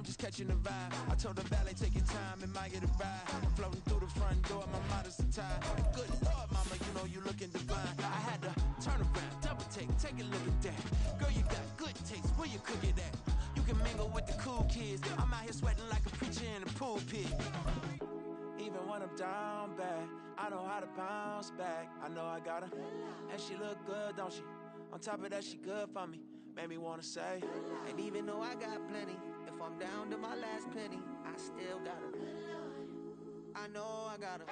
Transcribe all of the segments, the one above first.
just catching the vibe. I told the valet, take your time, it might get a ride. Floating through the front door, my modest attire. Good Lord, mama, you know you looking divine. I had to turn around, double take a look at that. Girl, you got good taste, where you cook it at? You can mingle with the cool kids. I'm out here sweating like a preacher in a pulpit. Even when I'm down bad, I know how to bounce back. I know I got her, and she look good, don't she? On top of that, she good for me. Made me wanna say, and even though I got plenty, if I'm down to my last penny, I still got her. I know I got her.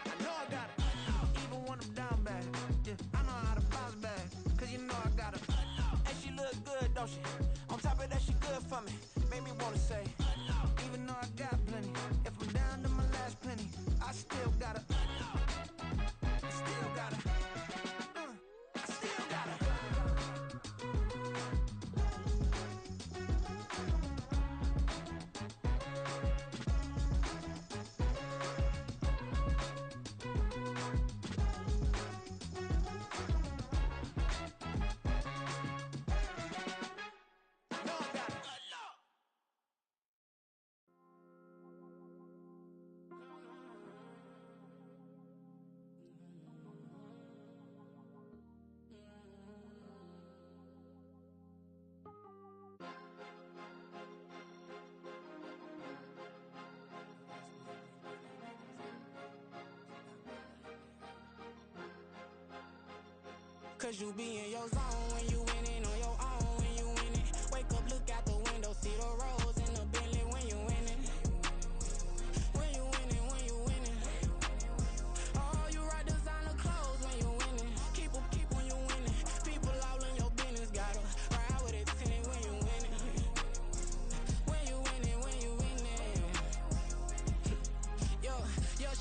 I know I got her. Even when I'm down bad, yeah, I know how to bounce back. Cause you know I got her. And she look good, don't she? On top of that, she good for me. Made me wanna say, even though I got plenty, if I'm down to my last penny, I still got her. I still got her. I still got her. Cause you be in your zone when you winning on your own when you winning. Wake up, look out the window, see the rose in the Bentley when you winning. When you winning, when you winning. Oh, you rock designer clothes when you winning. Keep when you winning. People all in your business, gotta ride with it tinted when you winning. When you winning, when you winning. Yo,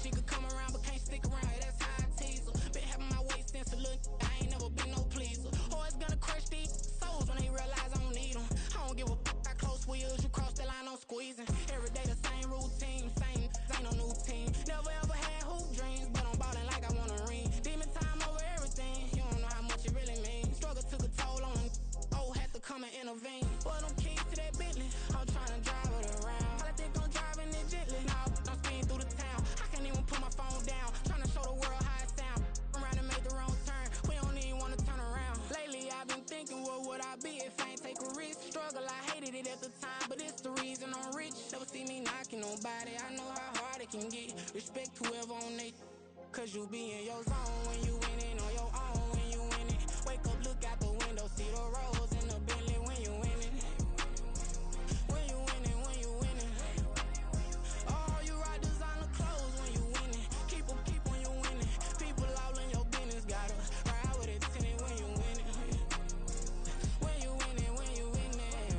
she could come around but can't stick around. Hey, that's how I tease her. Been having my waist since a little. I ain't never been no pleaser. Always gonna crush these souls when they realize I don't need them. I don't give a f***, I close wheels, you cross the line, I'm squeezing. Every day the same routine, same, ain't no new team. Never ever had hoop dreams, but I'm ballin' like I wanna ring. Demon time over everything, you don't know how much it really means. Struggle took a toll on them, oh, had to come and intervene. Boy, them keys to that Bentley, I'm tryna drive it around. I think I'm driving it gently, now I'm speeding through the town. I can't even put my phone down, tryna show the world how it sound. I'm around and make the wrong turn, we don't even wanna turn around. Lately I've been thinking, what would I be if I ain't take a risk? Struggle, I hated it at the time, but it's the reason I'm rich. Never see me knocking nobody, I know how hard it can get. Respect whoever on they, cause you be in your zone when you winning on your own when you winning. Wake up, look out the window, see the rose in the Bentley when you winning. When you winning, when you winning. Oh, you rock designer clothes when you winning. Keep when you winning. People all in your business, gotta ride with it tinted when you winning. When you winning, when you winning.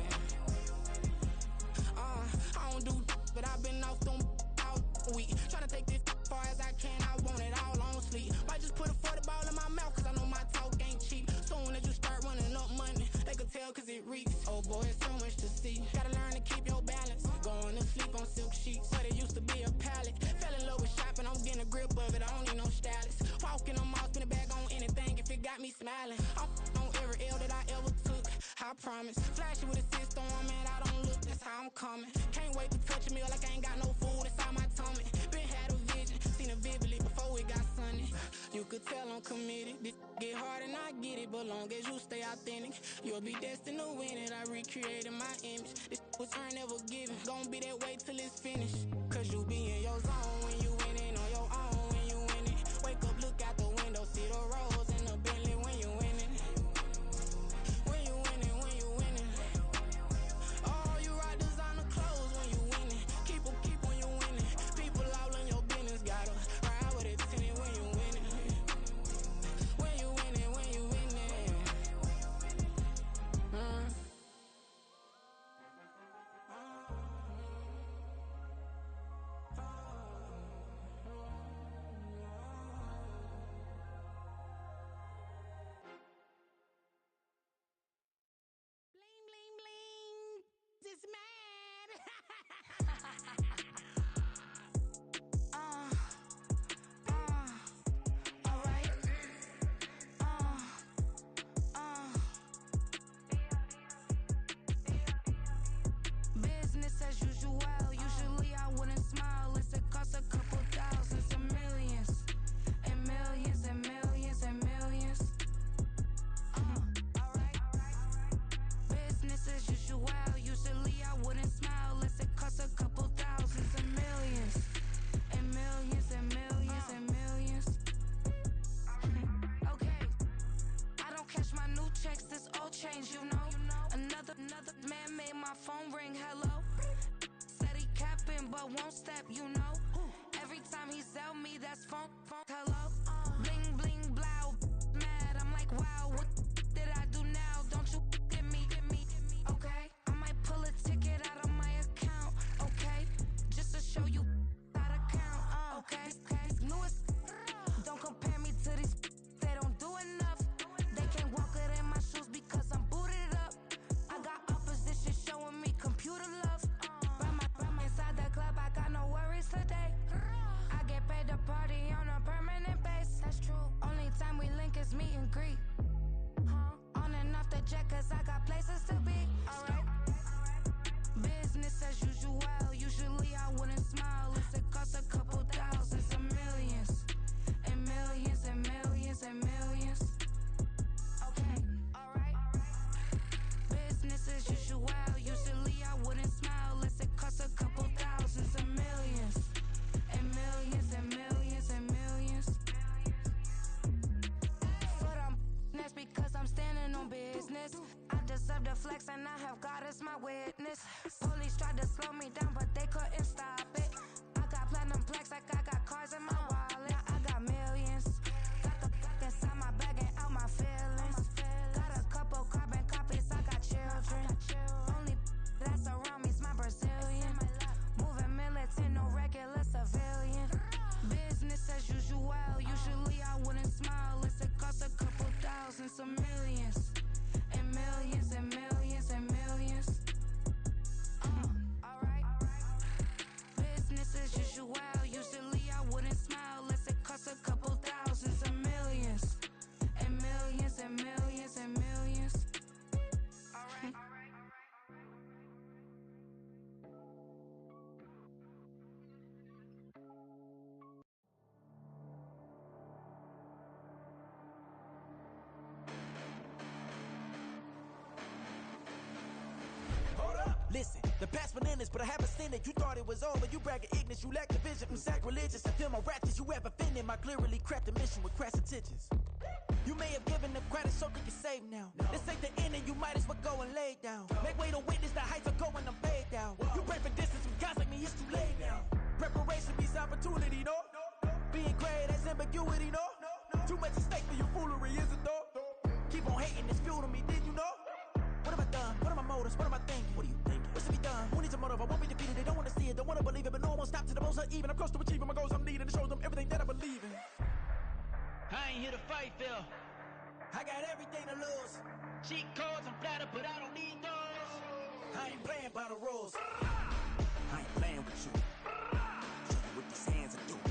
I don't do but I've been off them all week. Tryna take this far as I can, I want it all on sleep. Might just put a 40 ball in my mouth, cause I know my talk ain't cheap. Soon as you start running up money, they could tell cause it reeks. Oh boy, it's so much to see. Gotta learn to keep your balance. Going to sleep on silk sheets, but it used to be a pallet. Fell in love with shopping, I'm getting a grip of it, I don't need no stylist. Walking on mouth, spin it back on anything if it got me smiling. I'm on every L that I ever took, I promise. Flashing with a system, man, I don't look, that's how I'm coming. Can't wait to touch a meal like I ain't got no food inside my tummy. Been had a vision, seen it vividly before it got sunny. You could tell I'm committed, this get hard and I get it, but long as you stay authentic, you'll be destined to win it. I recreated my image, this was earned, never given. Gonna be that way till it's finished, cause you be in your zone when you winning on your own when you winning. Wake up, look out the window, see the rose in the Bentley when you winning. When you winning, when you winning. Oh, you rock designer clothes when you winning. Keep when you winning. People all in your business, gotta ride with it tinted when you winning. When you winning, when you winning. ring, hello. Said he capping, but won't step, you know. Every time he sell me, that's funk, hello. Bling, bling, blow, mad. I'm like, wow, what did I do now? Don't you get me, okay? I might pull a ticket out of my account, okay? Just to show you how to count, okay? These newest, don't compare me to these, they don't do enough. They can't walk it in my shoes because I'm booted up. I got opposition showing me computer love. Run inside the club, I got no worries today. I get paid to party on a permanent base. That's true. Only time we link is meet and greet. On and off the jet, cause I got places to be. Alright. Business as usual. Usually I wouldn't smile. It costs a couple thousands and millions. And millions and millions and millions. Okay, alright. Business as usual. Usually I wouldn't smile. It costs a couple thousands and millions. And millions and millions and millions. Foot on, that's because I'm standing on business. I deserve the flex and I have God as my witness. Police tried to slow me down, but they couldn't stop it. I got platinum plaques like I got cars in my wallet. I got millions. Got the fuck inside my bag and out my feelings. Got a couple carbon copies, I got children. Only that's around me's my Brazilian. Moving militant, no regular civilian. Business as usual. Usually I wouldn't smile. It costs a couple thousands of millions. And millions and millions and millions. Alright. Business as usual. Usually I wouldn't smile. It costs a couple thousands of millions. And millions and millions and millions. Alright. Listen, the past bananas, but I haven't seen it. You thought it was over, you bragging ignorance, you lack the vision. I'm sacrilegious, I feel my ratchets, you have offended my clearly crafted mission with crass intentions. You may have given them credit so they can save now. This ain't the end and you might as well go and lay down. Make way to witness the heights are going, I'm paid down. You pray for distance with guys like me, it's too late now. Preparation means opportunity, no? Being great, that's ambiguity, no? Too much at stake for your foolery, is it though? Keep on hating, it's fuel to me, did you know? What have I done? What are my motives? What am I thinking? What are you thinking? What's to be done? Who needs a motive? I won't be defeated. They don't want to see it, don't want to believe it, but no one will stop to the most uneven. I'm close to achieving my goals. I'm needing to show them everything that I believe in. I ain't here to fight, Phil. I got everything to lose. Cheat codes, I'm flattered, but I don't need those. I ain't playing by the rules. I ain't playing with you. Show you what these hands are doing.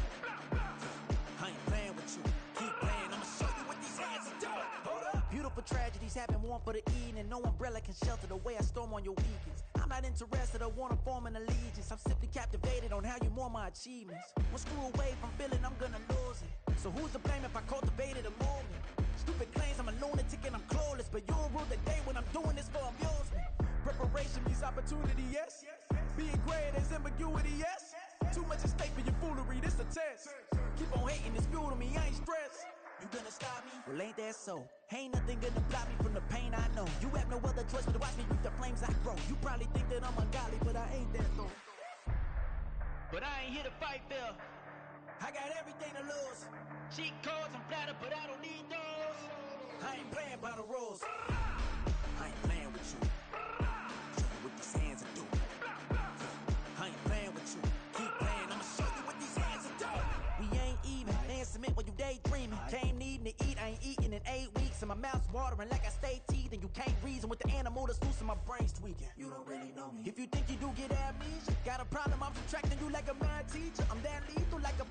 I ain't playing with you. Keep playing, I'ma show you what these hands are doing. Hold up. Beautiful tragedies happen, one for the evening. No umbrella can shelter the way I storm on your weekends. I'm not interested, I wanna form an allegiance. I'm simply captivated on how you more my achievements. One screw away from feeling I'm gonna lose it. So who's to blame if I cultivated a movement? Stupid claims I'm a lunatic and I'm clueless, but you'll rule the day when I'm doing this for amusement. Preparation means opportunity, yes. Being great as ambiguity, yes. Too much at stake for your foolery, this a test. Keep on hating, it's fuel to me, I ain't stressed. You gonna stop me? Well, ain't that so? Ain't nothing gonna block me from the pain I know. You have no other choice but to watch me reap the flames I grow. You probably think that I'm ungodly, but I ain't that though. But I ain't here to fight, Phil. I got everything to lose. Cheat codes, I'm flattered, but I don't need those. I ain't playing by the rules. I ain't playing with you. Show you what these hands are doing. I ain't playing with you. Keep playing, I'ma show you what these hands are doing. We ain't even. They submit when you daydreaming. Came needing to eat, I ain't eating in 8 weeks. And my mouth's watering like I stay teething. You can't reason with the animal that's loose and my brain's tweaking. You don't really know me. If you think you do get amnesia, got a problem, I'm subtracting you like a mad teacher. I'm that lethal like a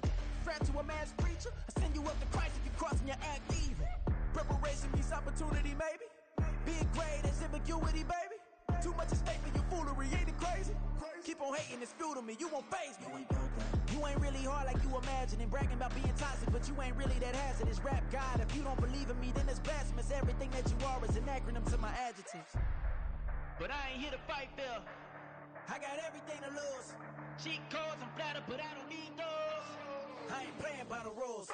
threat to a mass preacher. I send you up to Christ if you crossing your act evil. Preparation means opportunity, maybe. Being great as ambiguity, baby. Too much at stake for your foolery, ain't it crazy? Keep on hating, it's fuel to me, you won't faze me. You ain't really hard like you imagine and bragging about being toxic, but you ain't really that hazardous. Rap God, if you don't believe in me, then it's blasphemous. Everything that you are is an acronym to my adjectives. But I ain't here to fight, Phil. I got everything to lose. Cheat codes, I'm flattered, but I don't need those. I ain't playing by the rules.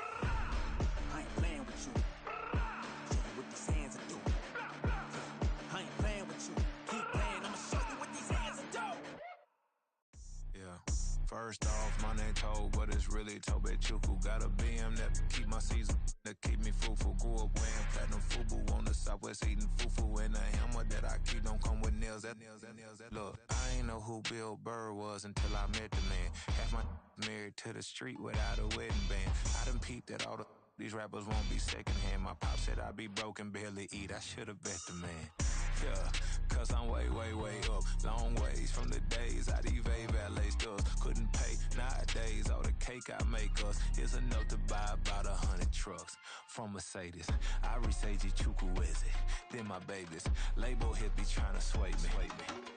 I ain't playing with you. Show you what these hands are doing. I ain't playing with you. Keep playing, I'ma show you what these hands are doing. First off, my name Toe, but it's really Tobe Chuku. Got a BM that keep my season, that keep me fruitful. Grew up wearing platinum FUBU on the Southwest, eating fufu. And the hammer that I keep don't come with nails. Look, I ain't know who Bill Burr was until I met the man. Half my married to the street without a wedding band. I done peeped that all these rappers won't be secondhand. My pop said I'd be broke and barely eat. I should've bet the man. Yeah, cause I'm way up. Long ways from the days I eBay valet stores. Couldn't pay nowadays. All the cake I make us is enough to buy about 100 trucks. From Mercedes, I resage Chukwueze. Then my babies, label hit be trying to sway me.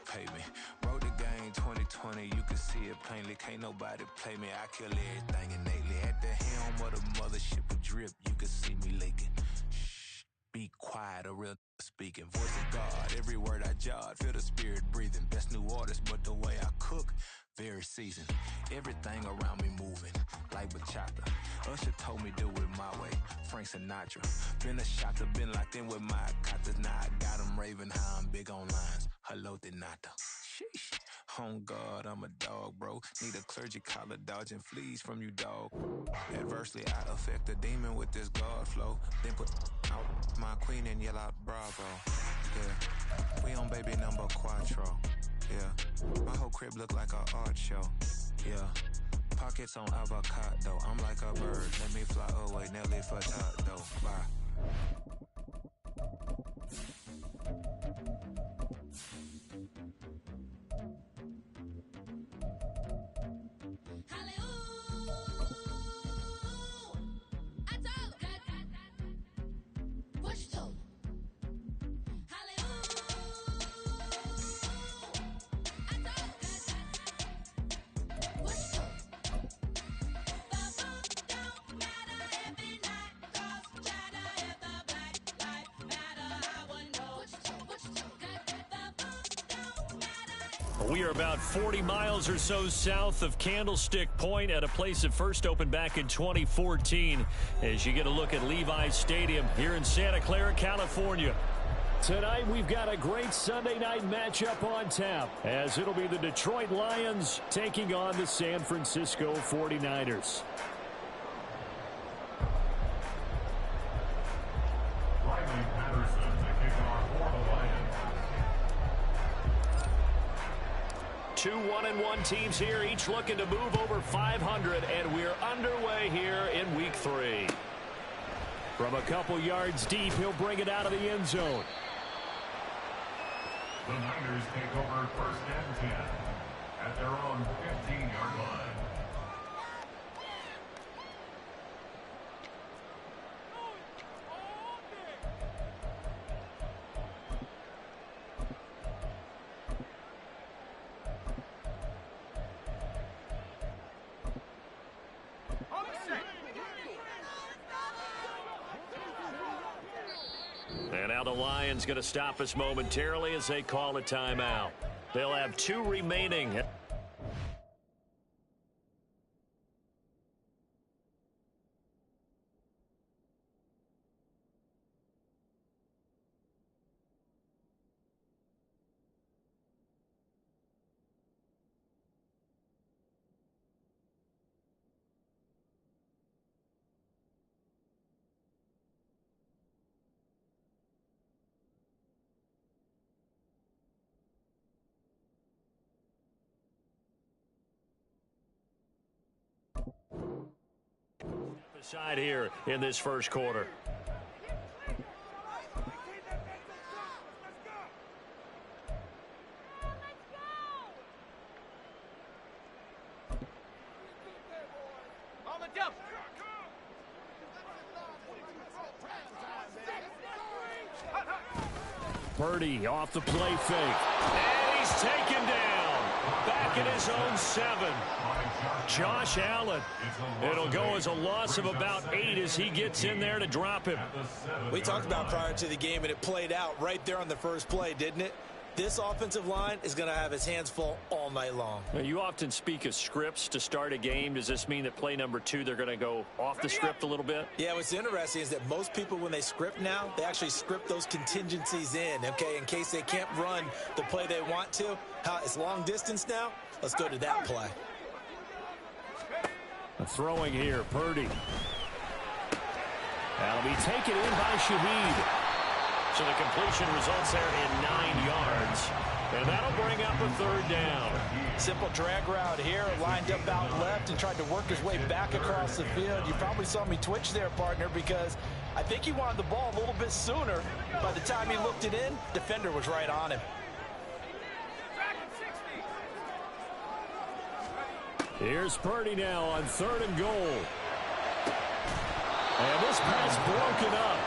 Pay me. Wrote the game 2020, you can see it plainly. Can't nobody play me. I kill everything innately. At the helm of the mothership with drip, you can see me leaking. Shh, be quiet, a real speaking. Voice of God, every word I jot. Feel the spirit breathing. Best new artist, but the way I cook, very seasoned. Everything around me moving, like bachata. Usher told me do it my way. Frank Sinatra. Been a shotter, been locked in with my katas. Now I got them raving how I'm big on lines. Hello, Denata. Sheesh. On God, I'm a dog, bro. Need a clergy collar, dodging fleas from you, dog. Adversely, I affect the demon with this God flow. Then put out my queen and yell out bravo. Yeah, we on baby number quattro. Yeah, my whole crib look like a art show. Yeah, pockets on avocado. I'm like a bird, let me fly away. Nelly Furtado. Bye. We are about 40 miles or so south of Candlestick Point at a place that first opened back in 2014 as you get a look at Levi's Stadium here in Santa Clara, California. Tonight we've got a great Sunday night matchup on tap as it'll be the Detroit Lions taking on the San Francisco 49ers. Two 1-1 teams here, each looking to move over 500, and we're underway here in week 3. From a couple yards deep, he'll bring it out of the end zone. The Niners take over first and 10 at their own 15-yard line. And now the Lions going to stop us momentarily as they call a timeout. They'll have 2 remaining. Side here in this first quarter. Purdy off the play fake. And he's taken down. Back at his own 7. Josh Allen. It'll go as a loss of about 8 as he gets in there to drop him. We talked about prior to the game, and it played out right there on the first play, didn't it? This offensive line is going to have his hands full all night long. Now, you often speak of scripts to start a game. Does this mean that play number 2, they're going to go off the script a little bit? Yeah, what's interesting is that most people, when they script now, they actually script those contingencies in, okay, in case they can't run the play they want to. It's long distance now. Let's go to that play. Throwing here, Purdy. That'll be taken in by Shaheed. So the completion results there in 9 yards. And that'll bring up a 3rd down. Simple drag route here, lined up out left and tried to work his way back across the field. You probably saw me twitch there, partner, because I think he wanted the ball a little bit sooner. By the time he looked it in, defender was right on him. Here's Purdy now on 3rd and goal. And this pass broken up.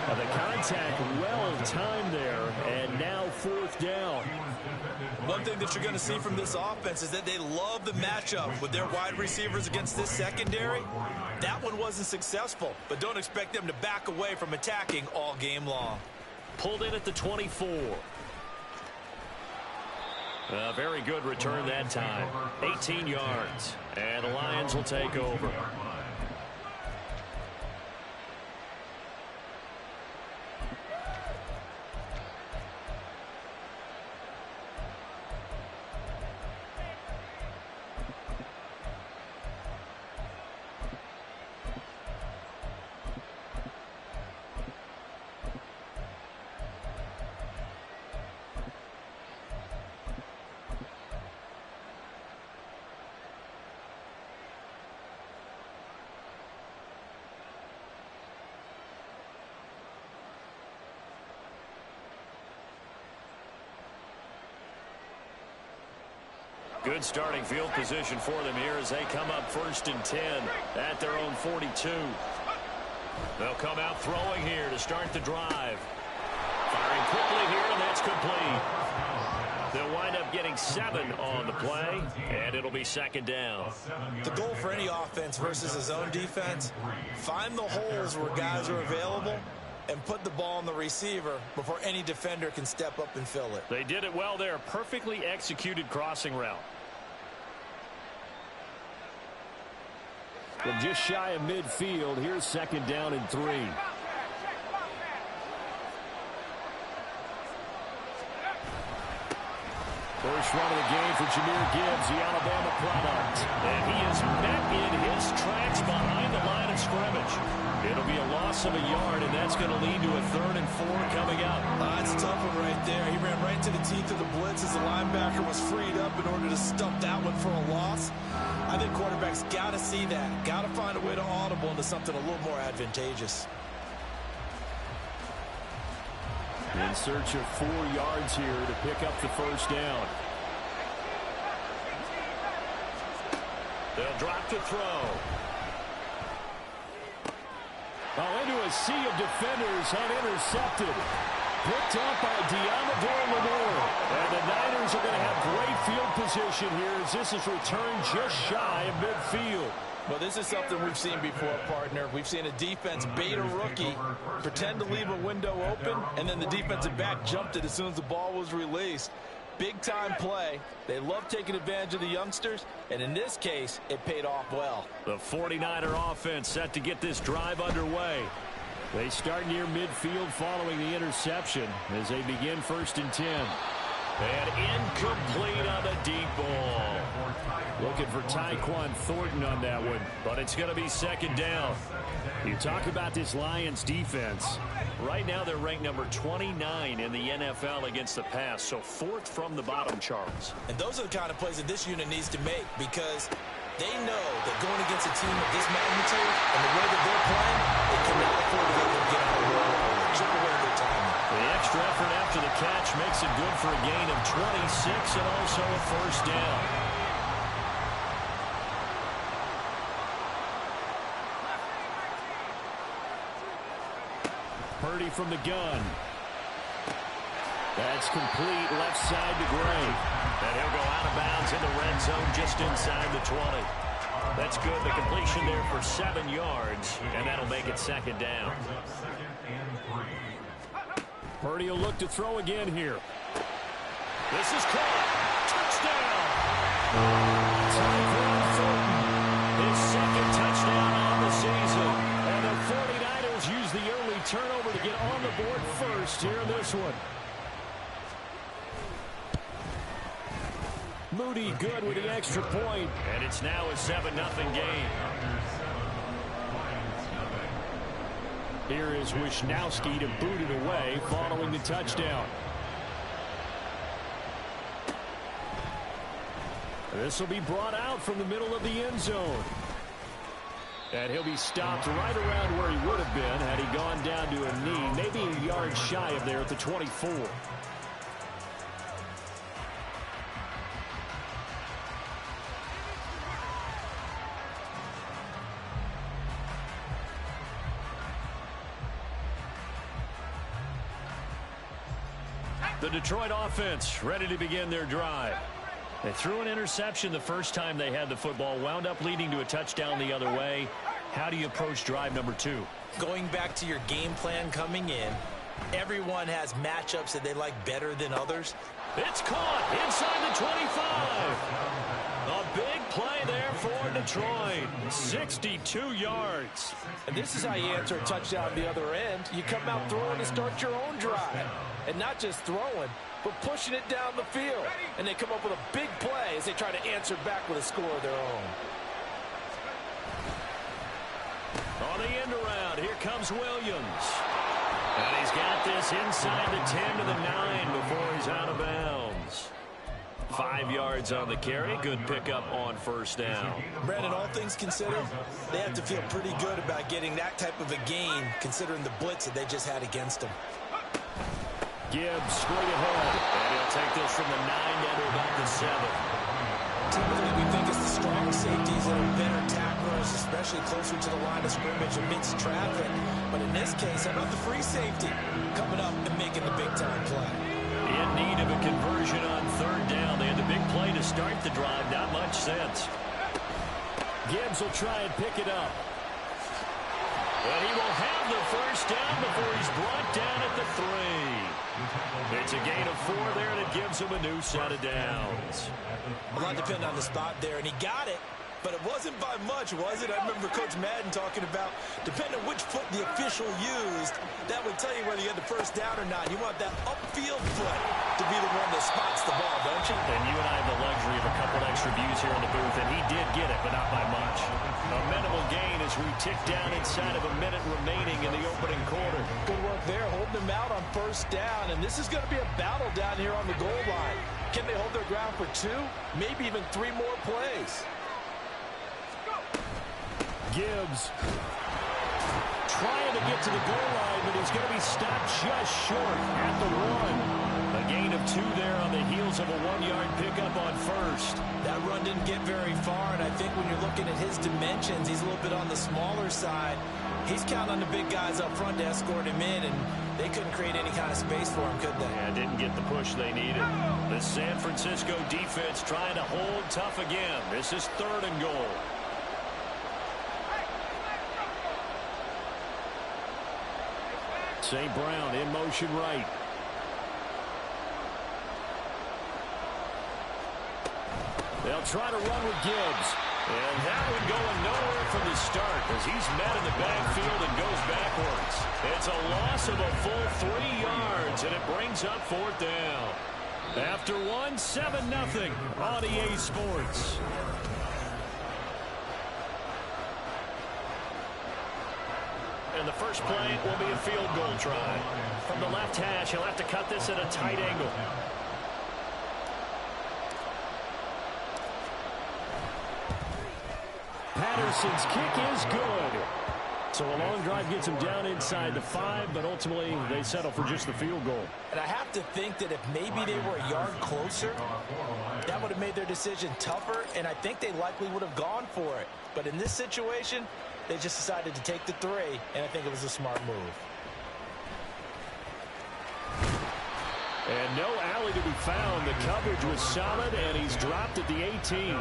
And the contact well timed there, and now 4th down. One thing that you're going to see from this offense is that they love the matchup with their wide receivers against this secondary. That one wasn't successful, but don't expect them to back away from attacking all game long. Pulled in at the 24. A very good return that time. 18 yards. And the Lions will take over. Good starting field position for them here as they come up 1st and 10 at their own 42. They'll come out throwing here to start the drive. Firing quickly here, and that's complete. They'll wind up getting 7 on the play, and it'll be 2nd down. The goal for any offense versus his own defense, find the holes where guys are available and put the ball on the receiver before any defender can step up and fill it. They did it well there. Perfectly executed crossing route. Well, just shy of midfield. Here's 2nd down and 3. First run of the game for Jahmyr Gibbs, the Alabama product. And he is met in his tracks behind the line of scrimmage. It'll be a loss of a yard, and that's going to lead to a 3rd and 4 coming up. That's a tough one right there. He ran right into the teeth of the blitz as the linebacker was freed up in order to stuff that one for a loss. I think quarterbacks got to see that. Got to find a way to audible into something a little more advantageous. In search of 4 yards here to pick up the 1st down. They'll drop to throw. Oh, into a sea of defenders and intercepted. Picked up by Deommodore Lenoir. And the Niners are going to have great field position here as this is returned just shy of midfield. Well, this is something we've seen before, partner. We've seen a defense bait a rookie, pretend to leave a window open, and then the defensive back jumped it as soon as the ball was released. Big-time play. They love taking advantage of the youngsters, and in this case, it paid off well. The 49er offense set to get this drive underway. They start near midfield following the interception as they begin 1st and 10. And incomplete on the deep ball. Looking for Tyquan Thornton on that one, but it's going to be 2nd down. You talk about this Lions defense. Right now they're ranked number 29 in the NFL against the pass, so 4th from the bottom, Charles. And those are the kind of plays that this unit needs to make because they know that going against a team of this magnitude and the way that they're playing, they cannot afford to let them get on the road. Chip away their time. The extra effort after the catch makes it good for a gain of 26 and also a 1st down. Purdy from the gun. That's complete left side to Gray. And he'll go out of bounds in the red zone just inside the 20. That's good. The completion there for 7 yards, and that'll make it 2nd down. Purdy will look to throw again here. This is caught. Touchdown. Tyquan Thornton, his 2nd touchdown on the season. And the 49ers use the early turnover to get on the board first here in this one. Moody good with the extra point, and it's now a 7-0 game. Here is Wisnowski to boot it away following the touchdown. This will be brought out from the middle of the end zone. And he'll be stopped right around where he would have been had he gone down to a knee, maybe a yard shy of there at the 24. The Detroit offense ready to begin their drive. They threw an interception the first time they had the football, wound up leading to a touchdown the other way. How do you approach drive number 2? Going back to your game plan coming in, everyone has matchups that they like better than others. It's caught inside the 25. A big play there for Detroit. 62 yards. And this is how you answer a touchdown the other end. You come out throwing to start your own drive. And not just throwing, but pushing it down the field. And they come up with a big play as they try to answer back with a score of their own. On the end around, here comes Williams. And he's got this inside the 10 to the 9 before he's out of bounds. 5 yards on the carry. Good pickup on first down. Brandon, all things considered, they have to feel pretty good about getting that type of a gain, considering the blitz that they just had against them. Gibbs straight ahead. And he'll take this from the 9 down to about the 7. Typically, we think it's the strong safeties that are better tacklers, especially closer to the line of scrimmage amidst traffic. But in this case, how about the free safety coming up and making the big-time play? In need of a conversion on third down. They had the big play to start the drive. Not much sense. Gibbs will try and pick it up. And he will have the first down before he's brought down at the 3. It's a gain of 4 there, and it gives him a new set of downs. A lot depending on the spot there, and he got it, but it wasn't by much, was it? I remember Coach Madden talking about, depending on which foot the official used, that would tell you whether you had the first down or not. You want that upfield foot to be the one that spots the ball, don't you? And you and I have the luxury of a couple extra views here in the booth, and he did get it, but not by much. A minimal gain as we tick down inside of a minute remaining in the opening quarter. Good work there, holding them out on first down, and this is going to be a battle down here on the goal line. Can they hold their ground for 2, maybe even 3 more plays? Gibbs trying to get to the goal line, but he's going to be stopped just short at the 1. A gain of 2 there on the heels of a 1-yard pickup on first. That run didn't get very far, and I think when you're looking at his dimensions, he's a little bit on the smaller side. He's counting on the big guys up front to escort him in, and they couldn't create any kind of space for him, could they? Yeah, didn't get the push they needed. The San Francisco defense trying to hold tough again. This is 3rd and goal. St. Brown in motion right. They'll try to run with Gibbs. And that one going nowhere from the start as he's met in the backfield and goes backwards. It's a loss of a full 3 yards, and it brings up 4th down. After 1, 7-0 on EA Sports. And the first play will be a field goal try. From the left hash, he'll have to cut this at a tight angle. Patterson's kick is good. So a long drive gets him down inside the 5, but ultimately they settle for just the field goal. And I have to think that if maybe they were a yard closer, that would have made their decision tougher, and I think they likely would have gone for it. But in this situation, they just decided to take the 3, and I think it was a smart move. And no alley to be found. The coverage was solid, and he's dropped at the 18.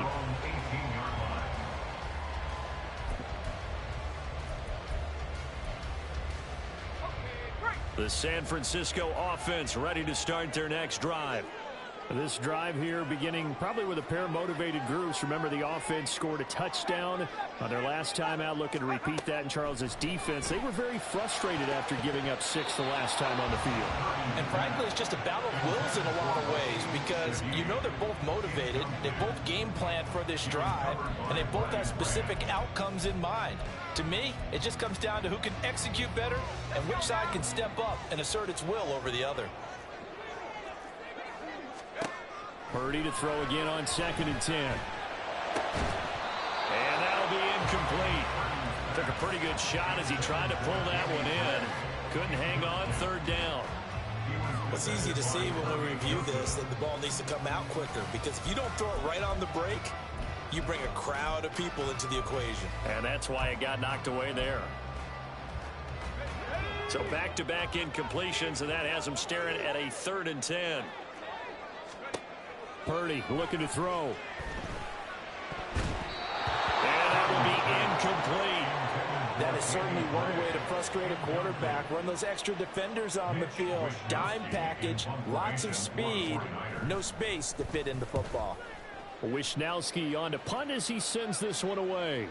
The San Francisco offense ready to start their next drive. This drive here beginning probably with a pair of motivated groups. Remember, the offense scored a touchdown on their last time out, looking to repeat that in Charles's defense. They were very frustrated after giving up 6 the last time on the field. And frankly, it's just a battle of wills in a lot of ways because you know they're both motivated, they both game plan for this drive, and they both have specific outcomes in mind. To me, it just comes down to who can execute better and which side can step up and assert its will over the other. Purdy to throw again on 2nd and 10. And that'll be incomplete. Took a pretty good shot as he tried to pull that one in. Couldn't hang on 3rd down. It's easy to see when we review this that the ball needs to come out quicker because if you don't throw it right on the break, you bring a crowd of people into the equation. And that's why it got knocked away there. So back-to-back incompletions, and that has him staring at a 3rd and 10. Purdy looking to throw. And that will be incomplete. That is certainly one way to frustrate a quarterback. Run those extra defenders on the field. Dime package, lots of speed, no space to fit in the football. Wishnowski on to punt as he sends this one away.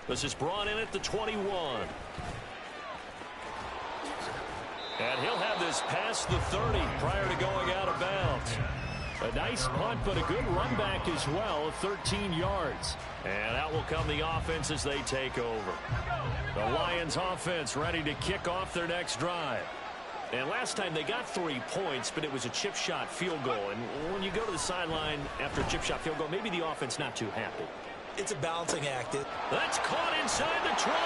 This is brought in at the 21. And he'll have this past the 30 prior to going out of bounds. A nice punt, but a good run back as well, 13 yards. And out will come the offense as they take over. The Lions offense ready to kick off their next drive. And last time they got 3 points, but it was a chip shot field goal. And when you go to the sideline after a chip shot field goal, maybe the offense not too happy. It's a balancing act. That's caught inside the 20.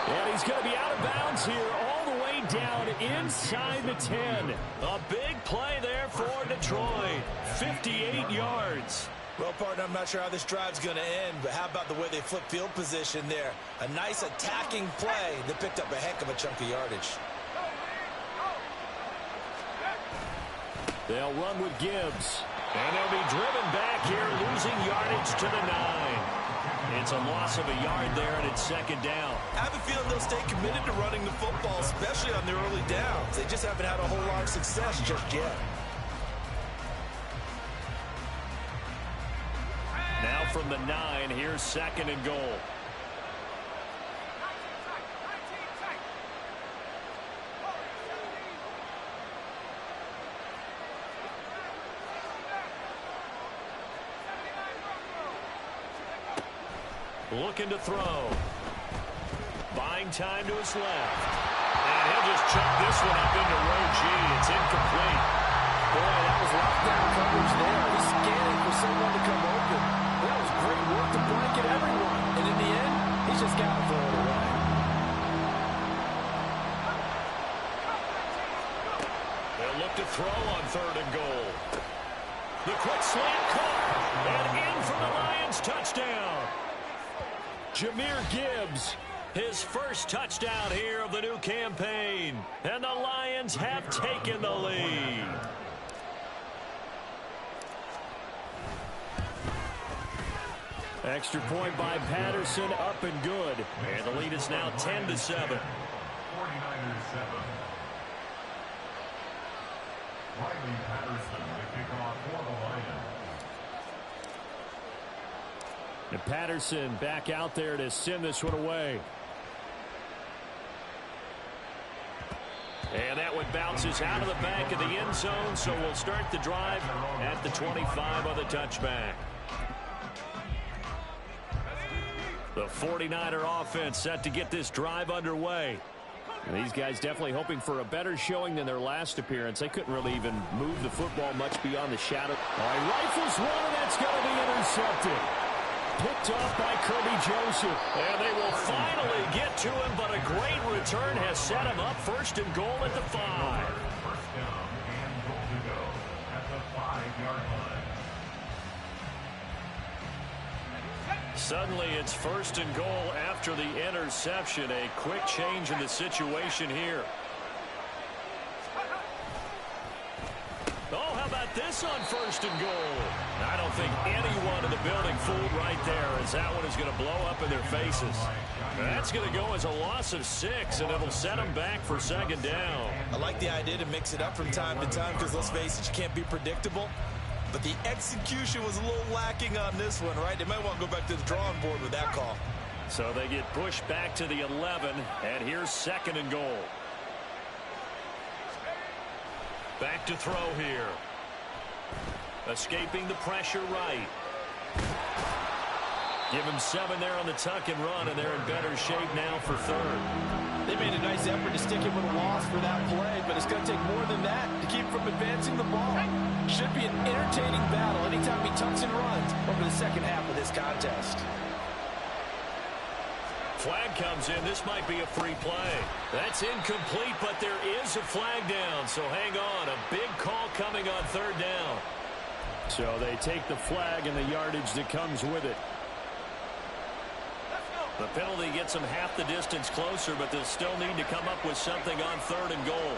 And he's going to be out of bounds here all the way down inside the 10. A big play there for Detroit. 58 yards. Well, partner, I'm not sure how this drive's going to end, but how about the way they flip field position there? A nice attacking play that picked up a heck of a chunk of yardage. They'll run with Gibbs. And they'll be driven back here, losing yardage to the 9. It's a loss of a yard there, and it's 2nd down. I have a feeling they'll stay committed to running the football, especially on their early downs. They just haven't had a whole lot of success just yet. Now from the 9, here's 2nd and goal. Looking to throw. Buying time to his left. And he'll just chuck this one up into row G. It's incomplete. Boy, that was lockdown coverage there. He's scanning for someone to come open. That was great work to blanket everyone. And in the end, he's just got to throw it away. They'll look to throw on 3rd and goal. The quick slant caught. And in for the Lions touchdown. Jahmyr Gibbs, his first touchdown here of the new campaign. And the Lions have taken the lead. Extra point by Patterson, up and good. And the lead is now 10-7. 49ers 7. Riley Patterson to kick off for the Lions. And Patterson back out there to send this one away. And that one bounces out of the back of the end zone, so we'll start the drive at the 25 on the touchback. The 49er offense set to get this drive underway. And these guys definitely hoping for a better showing than their last appearance. They couldn't really even move the football much beyond the shadow. All right, rifles one, and that's going to be intercepted. Picked off by Kirby Joseph. And they will finally get to him, but a great return has set him up. 1st and goal at the 5. 1st down and goal to go at the 5-yard line. Suddenly it's 1st and goal after the interception. A quick change in the situation here. Oh, how about about this on 1st and goal? I don't think anyone in the building fooled right there, as that one is going to blow up in their faces. That's going to go as a loss of 6, and it'll set them back for 2nd down. I like the idea to mix it up from time to time because, let's face it, you can't be predictable. But the execution was a little lacking on this one, right? They might want to go back to the drawing board with that call. So they get pushed back to the 11, and here's 2nd and goal. Back to throw here. Escaping the pressure right. Give him 7 there on the tuck and run, and they're in better shape now for 3rd. They made a nice effort to stick him with a loss for that play, but it's going to take more than that to keep from advancing the ball. Should be an entertaining battle anytime he tucks and runs over the second half of this contest. Flag comes in. This might be a free play. That's incomplete, but there is a flag down, so hang on. A big call coming on 3rd down. So they take the flag and the yardage that comes with it. The penalty gets them half the distance closer, but they'll still need to come up with something on 3rd and goal.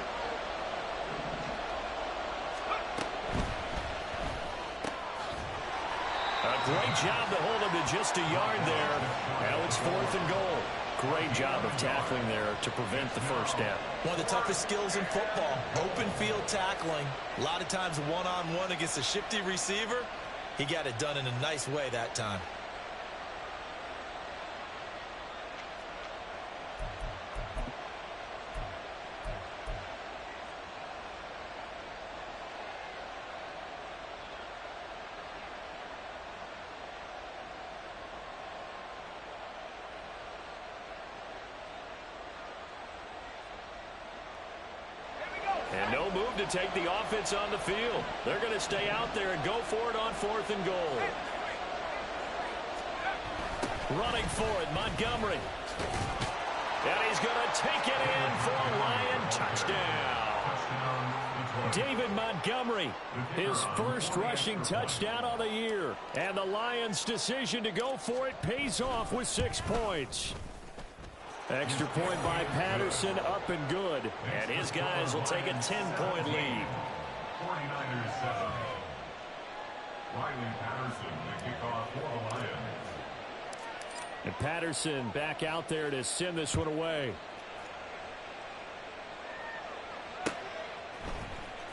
A great job to hold him to just a yard there. Now it's 4th and goal. Great job of tackling there to prevent the 1st down. One of the toughest skills in football, open field tackling. A lot of times one-on-one against a shifty receiver. He got it done in a nice way that time. And no move to take the offense on the field. They're going to stay out there and go for it on 4th and goal. Running for it, Montgomery. And he's going to take it in for a Lion touchdown. David Montgomery, his first rushing touchdown of the year. And the Lions' decision to go for it pays off with 6 points. Extra point by Patterson, up and good. And his guys will take a 10-point lead. 49ers 7. Riley Patterson, the kickoff for the Lions. And Patterson back out there to send this one away.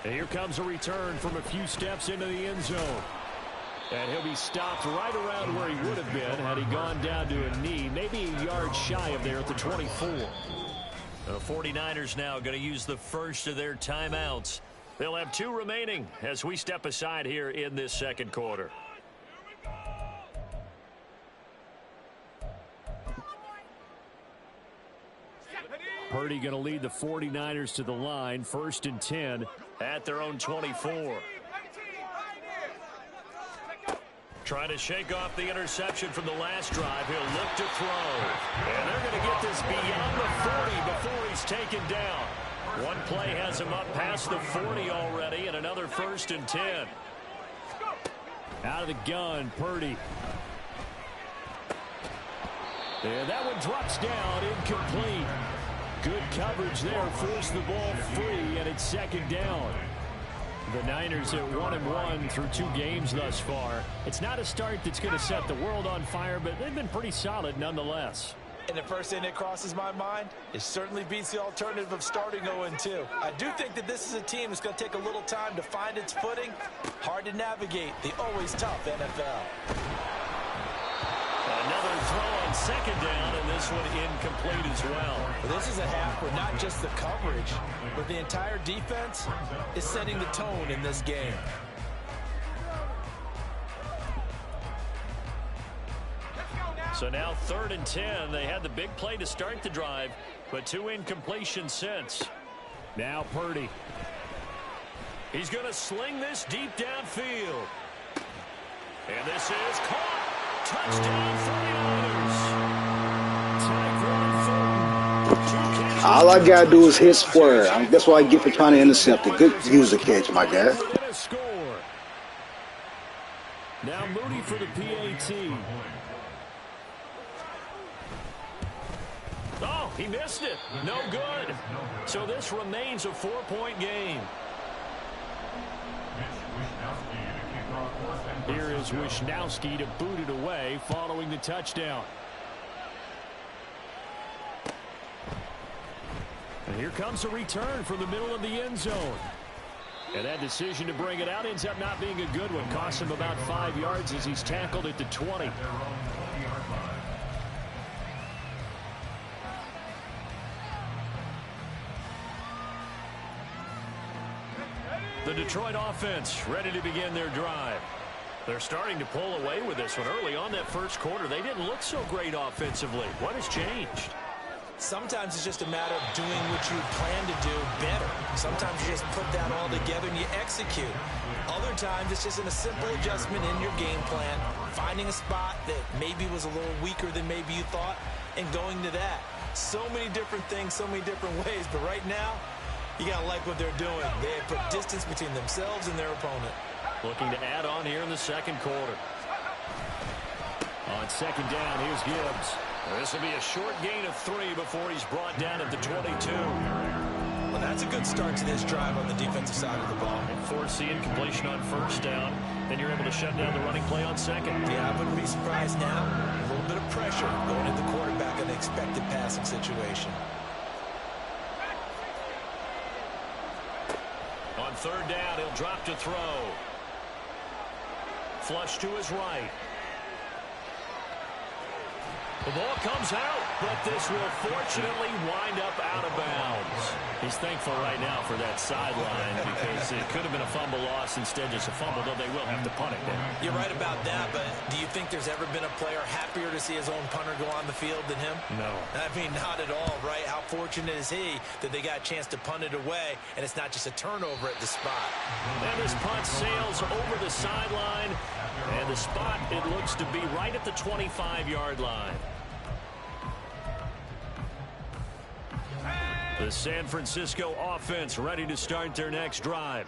And here comes a return from a few steps into the end zone. And he'll be stopped right around where he would have been had he gone down to a knee, maybe a yard shy of there at the 24. The 49ers now going to use the first of their timeouts. They'll have 2 remaining as we step aside here in this 2nd quarter. Purdy going to lead the 49ers to the line, 1st and 10 at their own 24. Trying to shake off the interception from the last drive. He'll look to throw. And they're going to get this beyond the 40 before he's taken down. One play has him up past the 40 already, and another 1st and 10. Out of the gun, Purdy. And that one drops down, incomplete. Good coverage there, forced the ball free, and it's 2nd down. The Niners at 1-1 through 2 games thus far. It's not a start that's going to set the world on fire, but they've been pretty solid nonetheless. And the first thing that crosses my mind, it certainly beats the alternative of starting 0-2. I do think that this is a team that's going to take a little time to find its footing. Hard to navigate the always tough NFL. Another throw on 2nd down, and this one incomplete as well. This is a half where not just the coverage, but the entire defense is setting the tone in this game. So now 3rd and 10. They had the big play to start the drive, but 2 incompletions since. Now Purdy. He's going to sling this deep downfield. And this is caught. Touchdown 49ers. All I got to do is hit square. That's what I get for trying to intercept it. Good user catch, my guy. Now Moody for the PAT. Oh, he missed it. No good. So this remains a 4-point game. Here is Wisnowski to boot it away following the touchdown. And here comes a return from the middle of the end zone. And that decision to bring it out ends up not being a good one. Costs him about 5 yards as he's tackled at the 20. The Detroit offense ready to begin their drive. They're starting to pull away with this one. Early on that first quarter, they didn't look so great offensively. What has changed? Sometimes it's just a matter of doing what you plan to do better. Sometimes you just put that all together and you execute. Other times it's just a simple adjustment in your game plan, finding a spot that maybe was a little weaker than maybe you thought, and going to that. So many different things, so many different ways, but right now, you got to like what they're doing. They have put distance between themselves and their opponent. Looking to add on here in the second quarter. On second down, here's Gibbs. This will be a short gain of 3 before he's brought down at the 22. Well, that's a good start to this drive on the defensive side of the ball. And force the incompletion on first down. Then you're able to shut down the running play on second. Yeah, I wouldn't be surprised now. A little bit of pressure going at the quarterback in the expected passing situation. On third down, he'll drop to throw. Flush to his right. The ball comes out, but this will fortunately wind up out of bounds. He's thankful right now for that sideline because it could have been a fumble loss, instead just a fumble, though they will have to punt it now. You're right about that, but do you think there's ever been a player happier to see his own punter go on the field than him? No. I mean, not at all, right? How fortunate is he that they got a chance to punt it away, and it's not just a turnover at the spot. And this punt sails over the sideline, and the spot, it looks to be right at the 25-yard line. The San Francisco offense ready to start their next drive.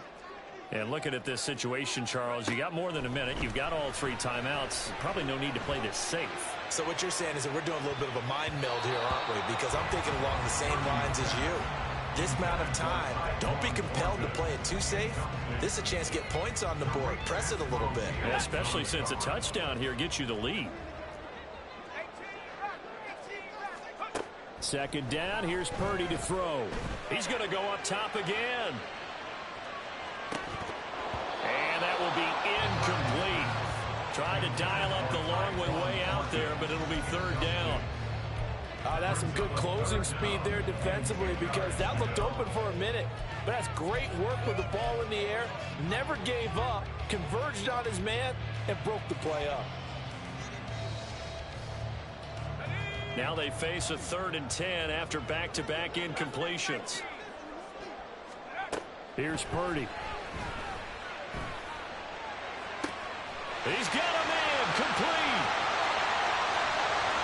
And looking at this situation, Charles, you got more than a minute. You've got all 3 timeouts. Probably no need to play this safe. So what you're saying is that we're doing a little bit of a mind meld here, aren't we? Because I'm thinking along the same lines as you. This amount of time, don't be compelled to play it too safe. This is a chance to get points on the board. Press it a little bit. Yeah, especially since a touchdown here gets you the lead. Second down, here's Purdy to throw. He's going to go up top again. And that will be incomplete. Trying to dial up the long way out there, but it'll be third down. That's some good closing speed there defensively, because that looked open for a minute. But that's great work with the ball in the air. Never gave up, converged on his man, and broke the play up. Now they face a 3rd and 10 after back-to-back incompletions. Here's Purdy. He's got a man complete.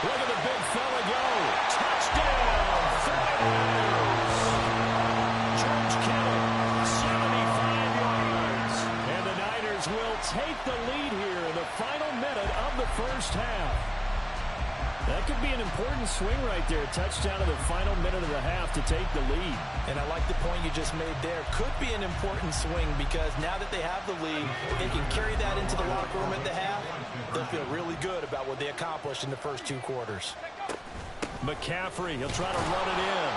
Look at the big fella go. Touchdown, 49ers. George Kittle, 75 yards. And the Niners will take the lead here in the final minute of the first half. That could be an important swing right there. Touchdown in the final minute of the half to take the lead. And I like the point you just made there. Could be an important swing, because now that they have the lead, they can carry that into the locker room at the half. They'll feel really good about what they accomplished in the first 2 quarters. McCaffrey, he'll try to run it in.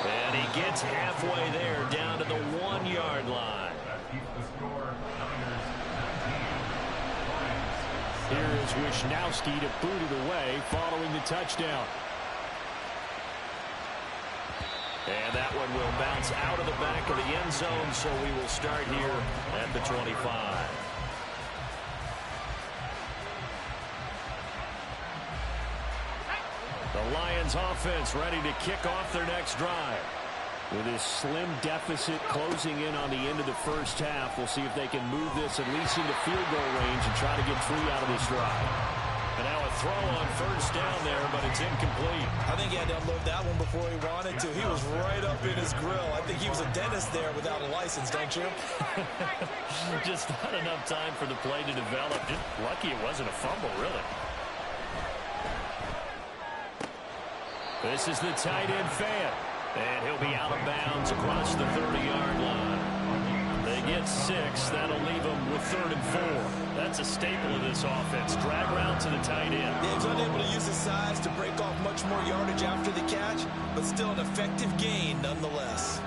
And he gets halfway there, down to the 1-yard line. Here is Wisnowski to boot it away following the touchdown. And that one will bounce out of the back of the end zone, so we will start here at the 25. The Lions offense ready to kick off their next drive. With this slim deficit closing in on the end of the first half, we'll see if they can move this at least into field goal range and try to get 3 out of this drive. And now a throw on first down there, but it's incomplete. I think he had to unload that one before he wanted to. He was right up in his grill. I think he was a dentist there without a license, don't you? Just not enough time for the play to develop. Just lucky it wasn't a fumble, really. This is the tight end Fant. And he'll be out of bounds across the 30-yard line. They get 6. That'll leave them with with 3rd and 4. That's a staple of this offense. Drag route to the tight end. Yeah, he's unable to use his size to break off much more yardage after the catch, but still an effective gain nonetheless.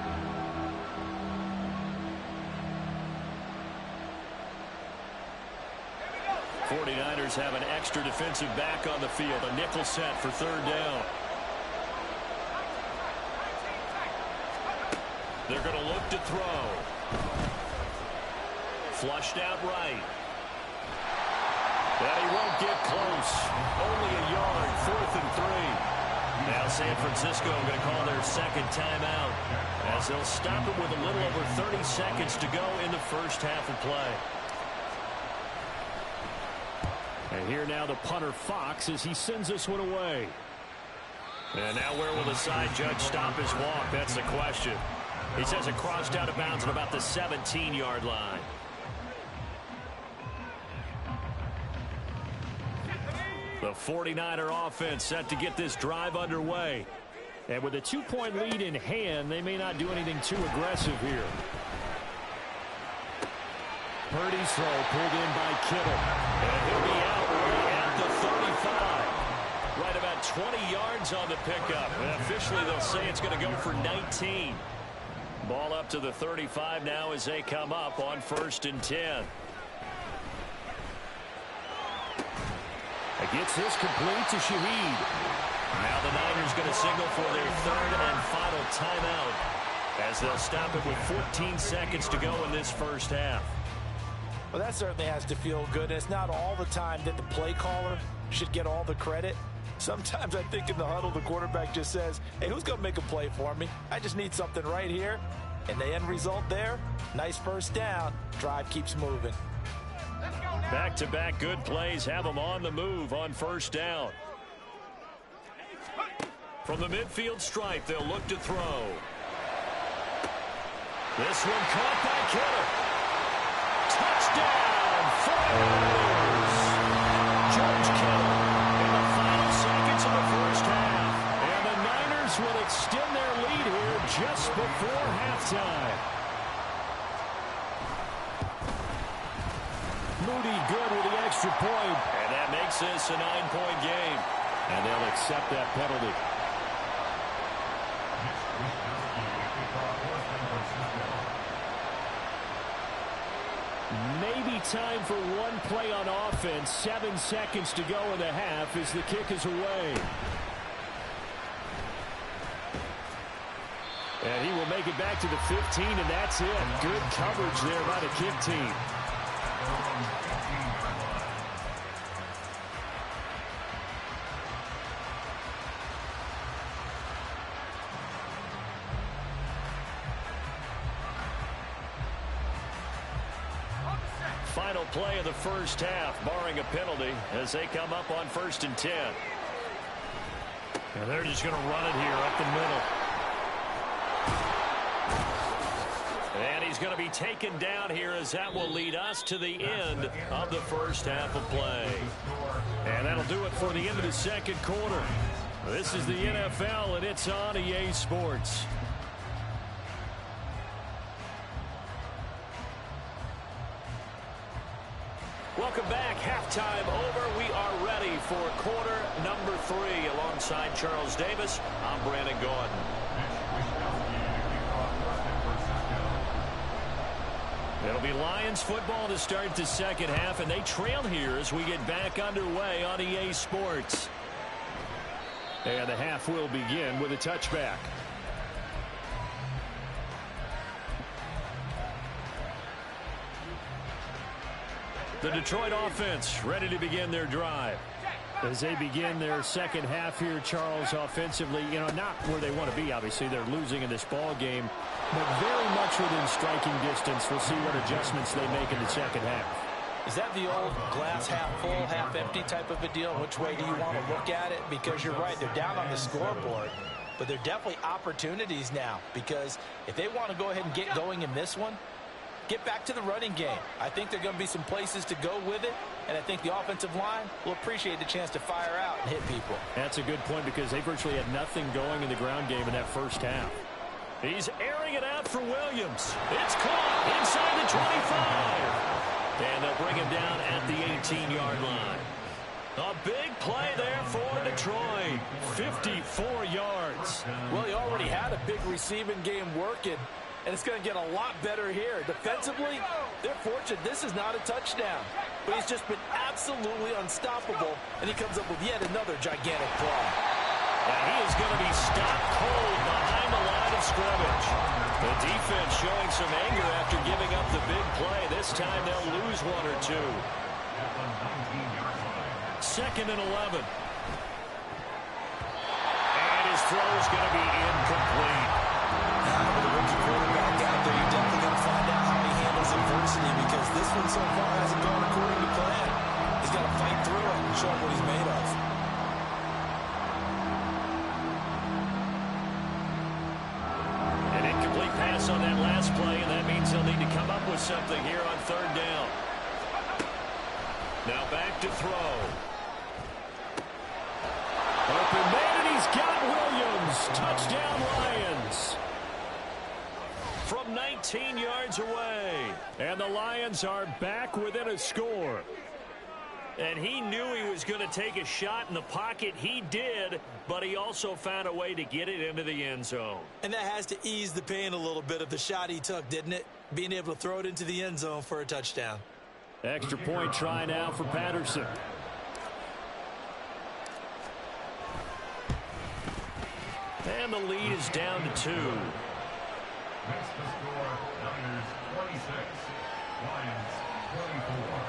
The 49ers have an extra defensive back on the field. A nickel set for 3rd down. They're going to look to throw. Flushed out right. But he won't get close. Only a yard, 4th and 3. Now San Francisco going to call their second timeout as they'll stop it with a little over 30 seconds to go in the first half of play. And here now the punter Fox as he sends this one away. And now where will the side judge stop his walk? That's the question. He says it crossed out of bounds at about the 17-yard line. The 49er offense set to get this drive underway. And with a 2-point lead in hand, they may not do anything too aggressive here. Purdy's throw pulled in by Kittle. And he'll be out right at the 35. Right about 20 yards on the pickup. And officially they'll say it's going to go for 19. Ball up to the 35 now as they come up on 1st and 10. Gets this complete to Shaheed. Now the Niners going to signal for their 3rd and final timeout as they'll stop it with 14 seconds to go in this first half. Well, that certainly has to feel good. And it's not all the time that the play caller should get all the credit. Sometimes I think in the huddle, the quarterback just says, hey, who's going to make a play for me? I just need something right here. And the end result there, nice first down. Drive keeps moving. Back-to-back good plays have them on the move on 1st down. From the midfield stripe, they'll look to throw. This one caught by Kittle. Touchdown, 49ers. George Kittle in the final seconds of the first half. And the Niners will extend their lead here just before halftime. Moody good with the extra point. And that makes this a 9-point game. And they'll accept that penalty. Maybe time for one play on offense. 7 seconds to go in the half as the kick is away. And he will make it back to the 15, and that's it. Good coverage there by the kick team. Final play of the first half, barring a penalty, as they come up on 1st and 10. And they're just going to run it here up the middle. And he's going to be taken down here as that will lead us to the end of the first half of play. And that'll do it for the end of the second quarter. This is the NFL, and it's on EA Sports. Welcome back. Halftime over. We are ready for quarter number 3. Alongside Charles Davis, I'm Brandon Gordon. It'll be Lions football to start the second half, and they trail here as we get back underway on EA Sports. And the half will begin with a touchback. The Detroit offense ready to begin their drive. As they begin their second half here, Charles, offensively, not where they want to be, obviously. They're losing in this ball game, but very much within striking distance. We'll see what adjustments they make in the second half. Is that the old glass half full, half empty type of a deal? Which way do you want to look at it? Because you're right, they're down on the scoreboard, but they're definitely opportunities now, because if they want to go ahead and get going in this one, get back to the running game. I think there are going to be some places to go with it, and I think the offensive line will appreciate the chance to fire out and hit people. That's a good point, because they virtually had nothing going in the ground game in that first half. He's airing it out for Williams. It's caught inside the 25. bring him down at the 18-yard line. A big play there for Detroit. 54 yards. Well, he already had a big receiving game working, and it's going to get a lot better here. Defensively, they're fortunate this is not a touchdown. But he's just been absolutely unstoppable, and he comes up with yet another gigantic play. And he is going to be stopped cold behind the line of scrimmage. The defense showing some anger after giving up the big play. This time they'll lose one or two. 2nd and 11. And his throw is going to be incomplete. With a rookie quarterback out there, you're definitely going to find out how he handles adversity, because this one so far hasn't gone according to plan. He's got to fight through it and show what he's made of. An incomplete pass on that last play, and that means he'll need to come up with something here on 3rd down. Now back to throw. Open man, and he's got Williams. Touchdown, Lions. From 19 yards away. And the Lions are back within a score. And he knew he was going to take a shot in the pocket. He did, but he also found a way to get it into the end zone. And that has to ease the pain a little bit of the shot he took, didn't it? Being able to throw it into the end zone for a touchdown. Extra point try now for Patterson. And the lead is down to 2. Makes the score Niners 26, Lions 24.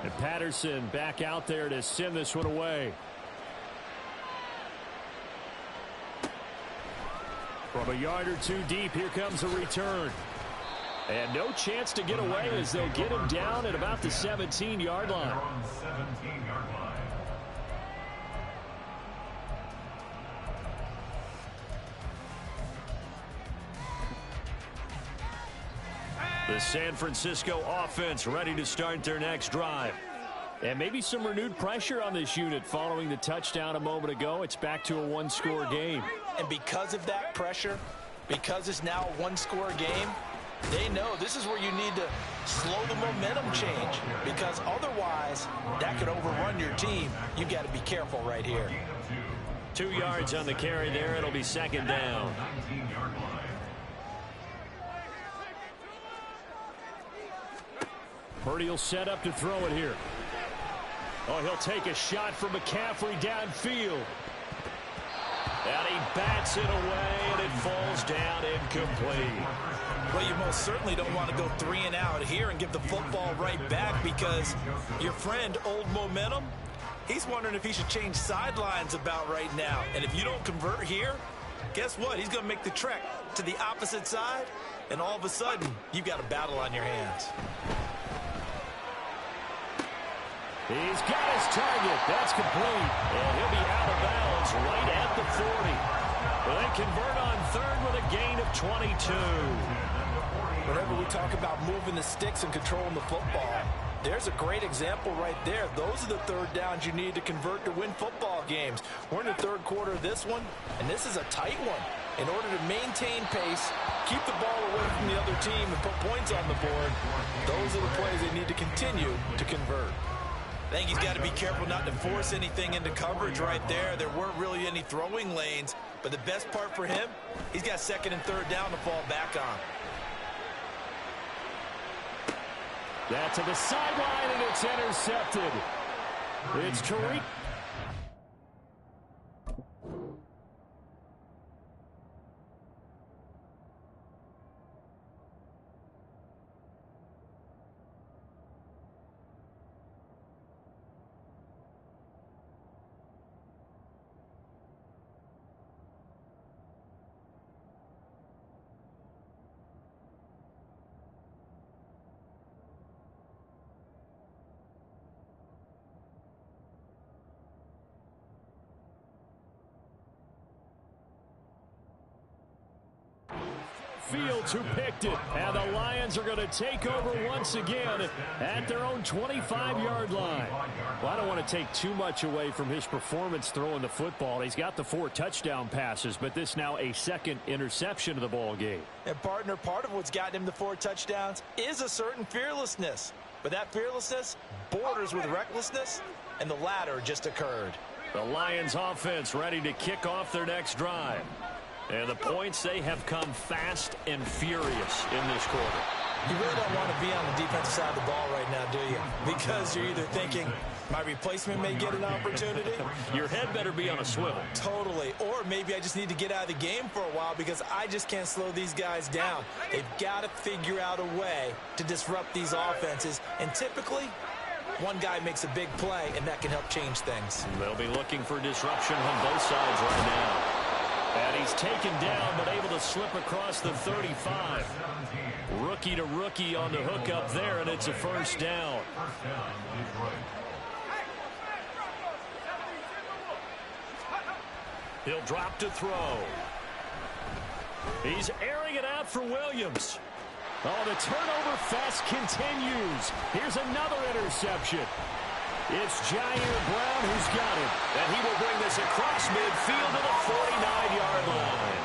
And Patterson back out there to send this one away. From a yard or two deep, here comes a return. And no chance to get away as they'll get him down at about the 17-yard line. The San Francisco offense ready to start their next drive. And maybe some renewed pressure on this unit following the touchdown a moment ago. It's back to a one-score game. And because of that pressure, because it's now a one-score game, they know this is where you need to slow the momentum change, because otherwise that could overrun your team. You've got to be careful right here. 2 yards on the carry there. It'll be 2nd down. Purdy will set up to throw it here. Oh, he'll take a shot from McCaffrey downfield. And he bats it away, and it falls down incomplete. Well, you most certainly don't want to go 3 and out here and give the football right back, because your friend, Old Momentum, he's wondering if he should change sidelines about right now. And if you don't convert here, guess what? He's going to make the trek to the opposite side, and all of a sudden, you've got a battle on your hands. He's got his target. That's complete. And he'll be out of bounds right at the 40. They convert on 3rd with a gain of 22. Whenever we talk about moving the sticks and controlling the football, there's a great example right there. Those are the 3rd downs you need to convert to win football games. We're in the 3rd quarter of this one, and this is a tight one. In order to maintain pace, keep the ball away from the other team, and put points on the board, those are the plays they need to continue to convert. I think he's got to be careful not to force anything into coverage right there. There weren't really any throwing lanes, but the best part for him, he's got 2nd and 3rd down to fall back on. That's to the sideline, and it's intercepted. It's Tariq. Fields who picked it. And the Lions are going to take over once again at their own 25-yard line. Well, I don't want to take too much away from his performance throwing the football. He's got the 4 touchdown passes, but this now a second interception of the ball game. And, partner, part of what's gotten him the 4 touchdowns is a certain fearlessness. But that fearlessness borders with recklessness, and the latter just occurred. The Lions offense ready to kick off their next drive. And the points, they have come fast and furious in this quarter. You really don't want to be on the defensive side of the ball right now, do you? Because you're either thinking, my replacement may get an opportunity. Your head better be on a swivel. Totally. Or maybe I just need to get out of the game for a while because I just can't slow these guys down. They've got to figure out a way to disrupt these offenses. And typically, one guy makes a big play, and that can help change things. They'll be looking for disruption on both sides right now. And he's taken down, but able to slip across the 35. Rookie to rookie on the hook up there, and it's a first down. He'll drop to throw. He's airing it out for Williams. Oh, the turnover fest continues. Here's another interception. It's Jair Brown who's got it. And he will bring this across midfield to the 49-yard line.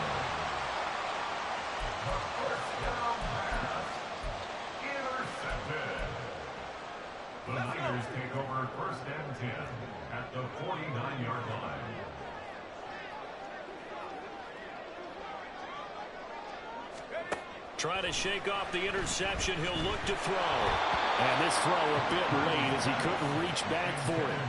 The Niners take over 1st and 10 at the 49-yard line. Trying to shake off the interception. He'll look to throw. And this throw a bit late as he couldn't reach back for it.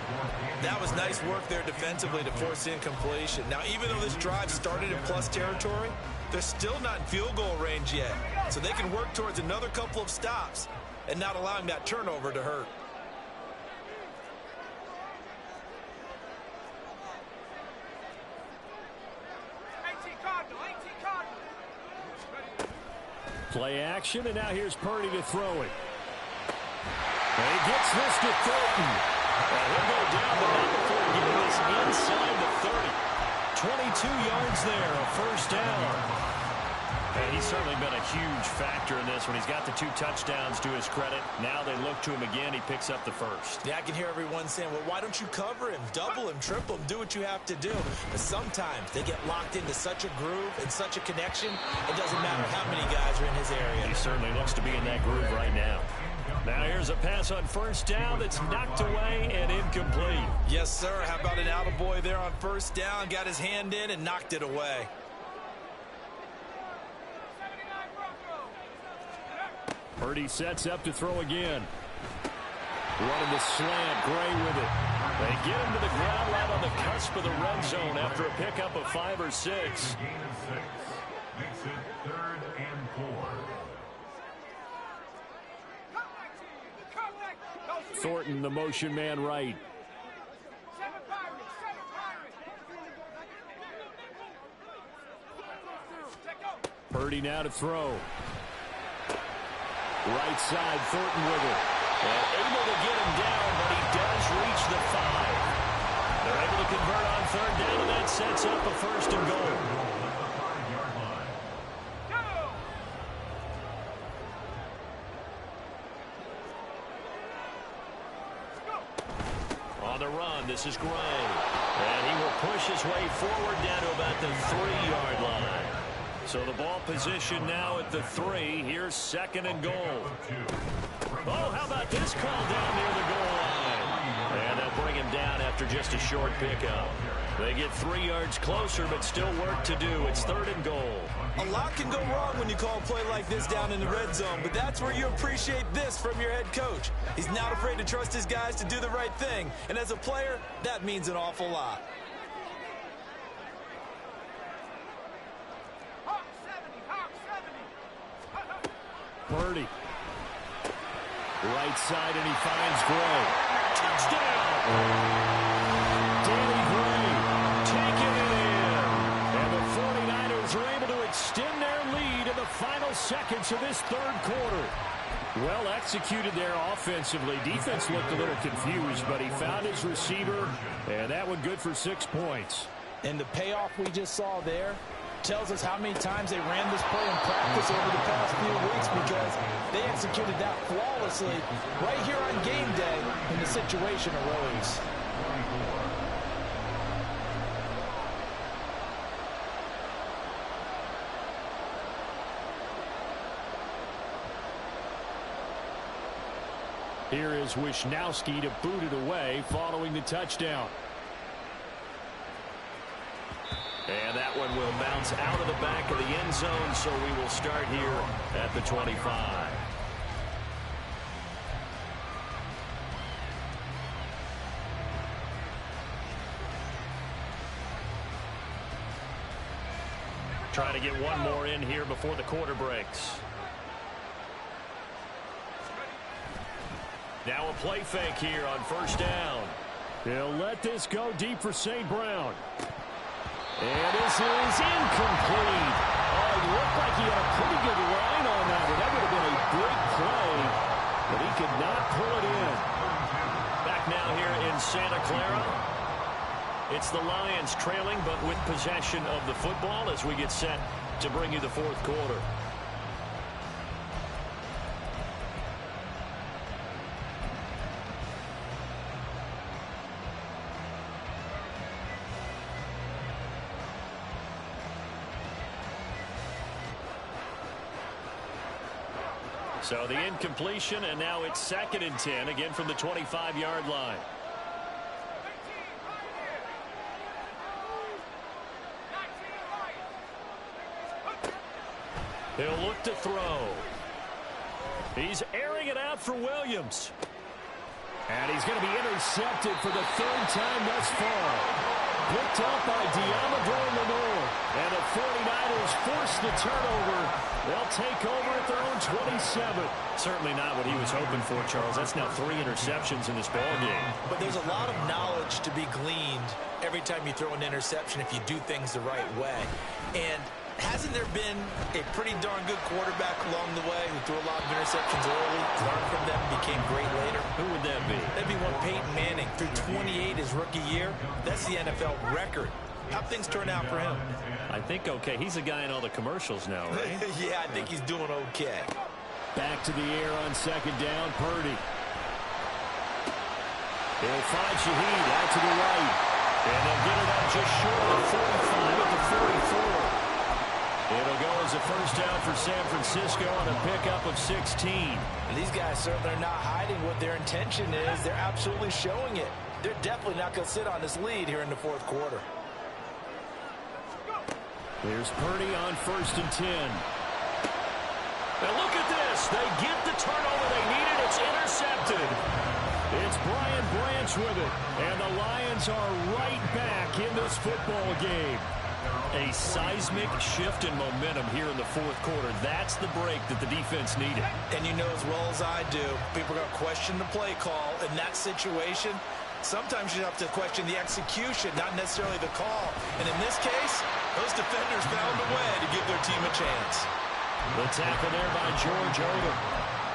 That was nice work there defensively to force incompletion. Now, even though this drive started in plus territory, they're still not in field goal range yet. So they can work towards another couple of stops and not allowing that turnover to hurt. Play action, and now here's Purdy to throw it. And he gets this to Thornton. And he'll go down, but not before he gets this inside the 30. 22 yards there, a first down. And he's certainly been a huge factor in this when he's got the 2 touchdowns to his credit. Now they look to him again. He picks up the first. Yeah, I can hear everyone saying, well, why don't you cover him, double him, triple him, do what you have to do. But sometimes they get locked into such a groove and such a connection, it doesn't matter how many guys are in his area. He certainly looks to be in that groove right now. Now here's a pass on first down that's knocked away and incomplete. Yes, sir. How about an attaboy there on first down? Got his hand in and knocked it away. Purdy sets up to throw again. Running the slant, Gray with it. They get him to the ground right on the cusp of the red zone after a pickup of 5 or 6. Gain of 6 makes it 3rd and 4. Thornton, the motion man right. Purdy now to throw. Right side, Thornton with it. And able to get him down, but he does reach the 5. They're able to convert on 3rd down, and that sets up a 1st and goal. On the run, this is Gray. And he will push his way forward down to about the 3-yard line. So the ball position now at the 3. Here's 2nd and goal. Oh, how about this call down near the goal line? And they'll bring him down after just a short pickup. They get 3 yards closer, but still work to do. It's 3rd and goal. A lot can go wrong when you call a play like this down in the red zone, but that's where you appreciate this from your head coach. He's not afraid to trust his guys to do the right thing, and as a player, that means an awful lot. Purdy. Right side, and he finds Gray. Touchdown! Danny Gray taking it in. And the 49ers are able to extend their lead in the final seconds of this 3rd quarter. Well executed there offensively. Defense looked a little confused, but he found his receiver, and that one good for 6 points. And the payoff we just saw there, tells us how many times they ran this play in practice over the past few weeks, because they executed that flawlessly right here on game day when the situation arose. Here is Wisnowski to boot it away following the touchdown. And that one will bounce out of the back of the end zone, so we will start here at the 25. Trying to get one more in here before the quarter breaks. Now a play fake here on first down. He'll let this go deep for St. Brown. And this is incomplete. Oh, it looked like he had a pretty good line on that one. That would have been a big play, but he could not pull it in. Back now here in Santa Clara. It's the Lions trailing, but with possession of the football as we get set to bring you the fourth quarter. So the incompletion, and now it's 2nd and 10, again from the 25-yard line. He'll look to throw. He's airing it out for Williams. And he's going to be intercepted for the 3rd time thus far. Picked up by Diamador Lenore. And the 49ers force the turnover. They'll take over at their own 27. Certainly not what he was hoping for, Charles. That's now 3 interceptions in this ballgame. But there's a lot of knowledge to be gleaned every time you throw an interception if you do things the right way. And hasn't there been a pretty darn good quarterback along the way who threw a lot of interceptions early, learned from them, became great later? Who would that be? That'd be one Peyton Manning. Threw 28 his rookie year. That's the NFL record. How'd things turn out for him? I think okay. He's a guy in all the commercials now, right? Yeah, I think he's doing okay. Back to the air on 2nd down, Purdy. He'll find Shaheed out to the right. And they'll get it up just short of 45 at the 44. It'll go as a first down for San Francisco on a pickup of 16. And these guys certainly are not hiding what their intention is. They're absolutely showing it. They're definitely not going to sit on this lead here in the 4th quarter. Here's Purdy on 1st and 10. Now look at this. They get the turnover they needed. It's intercepted. It's Brian Branch with it. And the Lions are right back in this football game. A seismic shift in momentum here in the 4th quarter. That's the break that the defense needed. And you know as well as I do, people are going to question the play call in that situation. Sometimes you have to question the execution, not necessarily the call. And in this case, those defenders found a way to give their team a chance. The tackle there by George Odom.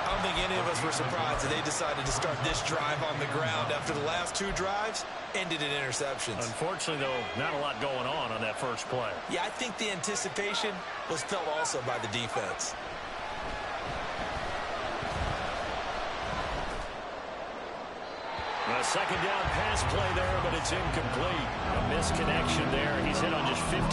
I don't think any of us were surprised that they decided to start this drive on the ground after the last 2 drives ended in interceptions. Unfortunately, though, not a lot going on that first play. Yeah, I think the anticipation was felt also by the defense. A 2nd down pass play there, but it's incomplete. A misconnection there. He's hit on just 50%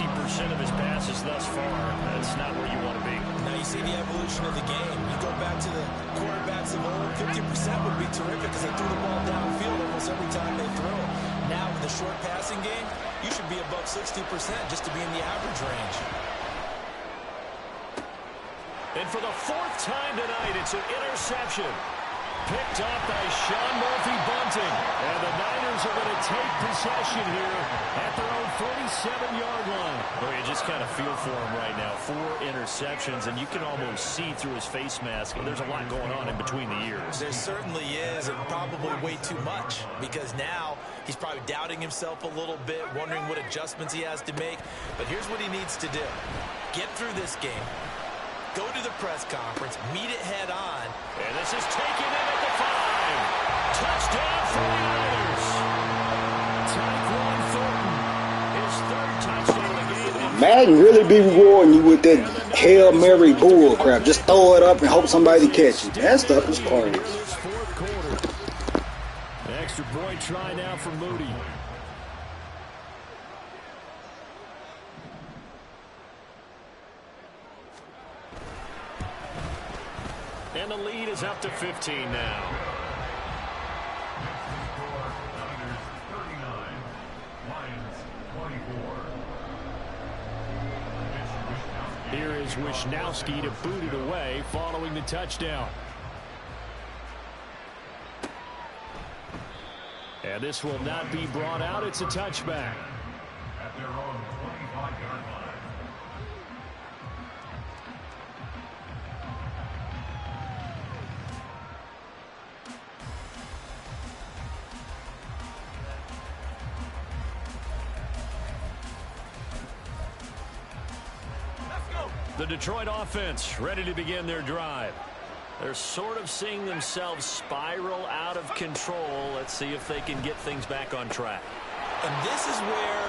of his passes thus far. That's not where you want to be. Now you see the evolution of the game. You go back to the quarterbacks of old, 50% would be terrific because they threw the ball downfield almost every time they throw it. Now with the short passing game, you should be above 60% just to be in the average range. And for the 4th time tonight, it's an interception. Picked up by Sean Murphy-Bunting. And the Niners are going to take possession here at their own 47-yard line. Well, you just kind of feel for him right now. 4 interceptions, and you can almost see through his face mask. There's a lot going on in between the ears. There certainly is, and probably way too much, because now he's probably doubting himself a little bit, wondering what adjustments he has to make. But here's what he needs to do. Get through this game. Go to the press conference, meet it head on. And this is taken in at the 5. Touchdown 49ers. Tyquan Thornton. His 3rd touchdown of the game, and Madden really be rewarding you with that Hail Mary bull crap. Just throw it up and hope somebody catch it. That stuff is crazy. Extra point try now for Moody. And the lead is up to 15 now. Here is Wisnowski to boot it away following the touchdown. And this will not be brought out. It's a touchback. At their own 25-yard line. The Detroit offense ready to begin their drive. They're sort of seeing themselves spiral out of control. Let's see if they can get things back on track. And this is where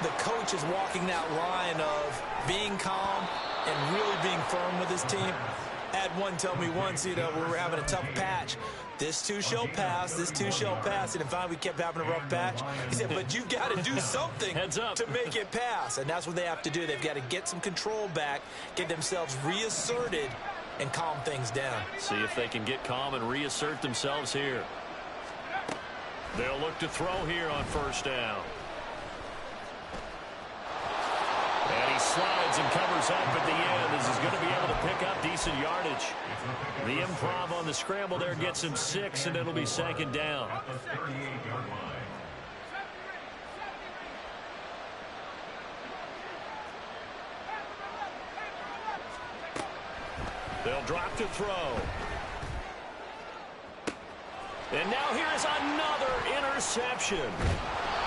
the coach is walking that line of being calm and really being firm with his team. I had one tell me once, we were having a tough patch. This too shall pass, this too shall pass. And finally we kept having a rough patch. He said, but you've got to do something to make it pass. And that's what they have to do. They've got to get some control back, get themselves reasserted, and calm things down. See if they can get calm and reassert themselves here. They'll look to throw here on first down. And he slides and covers up at the end as he's going to be able to pick up decent yardage. The improv on the scramble there gets him 6, and it'll be second down. They'll drop to throw. And now here is another interception.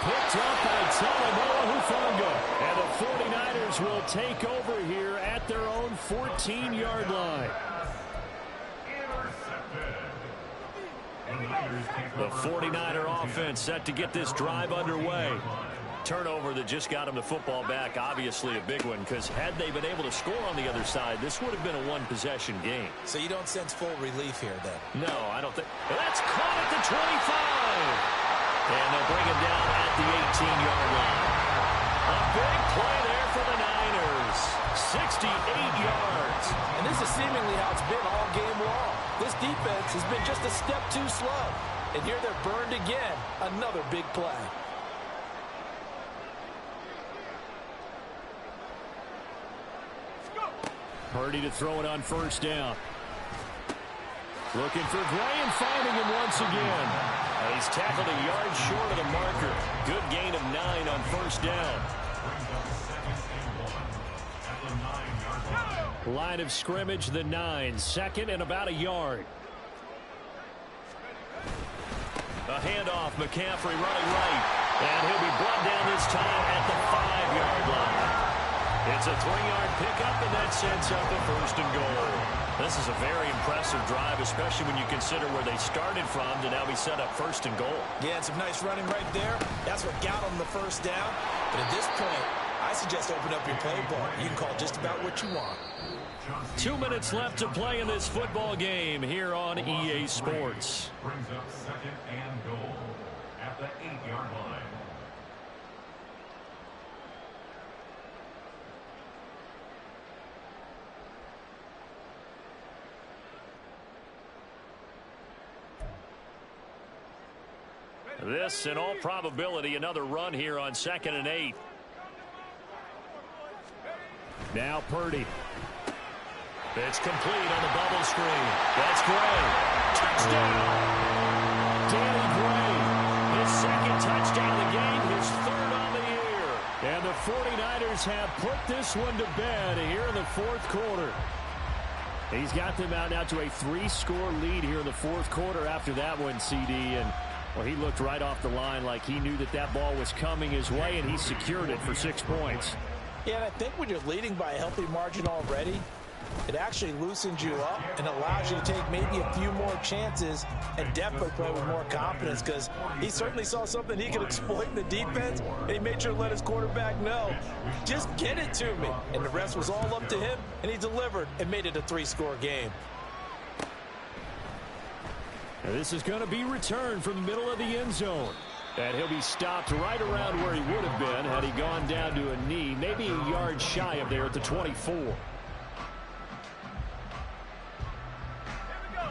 Picked up by Talanoa Hufanga. And the 49ers will take over here at their own 14-yard line. The 49er offense set to get this drive underway. Turnover that just got them the football back, obviously a big one, because had they been able to score on the other side, this would have been a one-possession game. So you don't sense full relief here, then? No, I don't think. That's caught at the 25. And they'll bring him down at the 18-yard line. A big play there for the Niners. 68 yards. And this is seemingly how it's been all game long. This defense has been just a step too slow. And here they're burned again. Another big play. Purdy to throw it on first down. Looking for Gray and finding him once again. And he's tackled a yard short of the marker. Good gain of 9 on first down. Line of scrimmage, the 9. Second and about a yard. A handoff, McCaffrey running right. And he'll be brought down this time at the 5-yard line. It's a 3-yard pickup, and that sets up a first and goal. This is a very impressive drive, especially when you consider where they started from to now be set up first and goal. Yeah, and some nice running right there. That's what got them the first down. But at this point, I suggest open up your playbook. You can call just about what you want. 2 minutes left to play in this football game here on EA Sports. Brings up second and goal at the 8-yard line. This, in all probability, another run here on 2nd and 8. Now Purdy. It's complete on the bubble screen. That's Gray. Touchdown! Danny Gray. His second touchdown of the game, his 3rd on the year. And the 49ers have put this one to bed here in the 4th quarter. He's got them out now to a 3-score lead here in the 4th quarter after that one, CD. And well, he looked right off the line like he knew that that ball was coming his way, and he secured it for 6 points. Yeah, and I think when you're leading by a healthy margin already, It actually loosens you up and allows you to take maybe a few more chances and definitely play with more confidence, because he certainly saw something he could exploit in the defense, and he made sure to let his quarterback know, just get it to me. And the rest was all up to him, and he delivered and made it a 3-score game. And this is going to be returned from the middle of the end zone. And he'll be stopped right around where he would have been had he gone down to a knee, maybe a yard shy of there at the 24.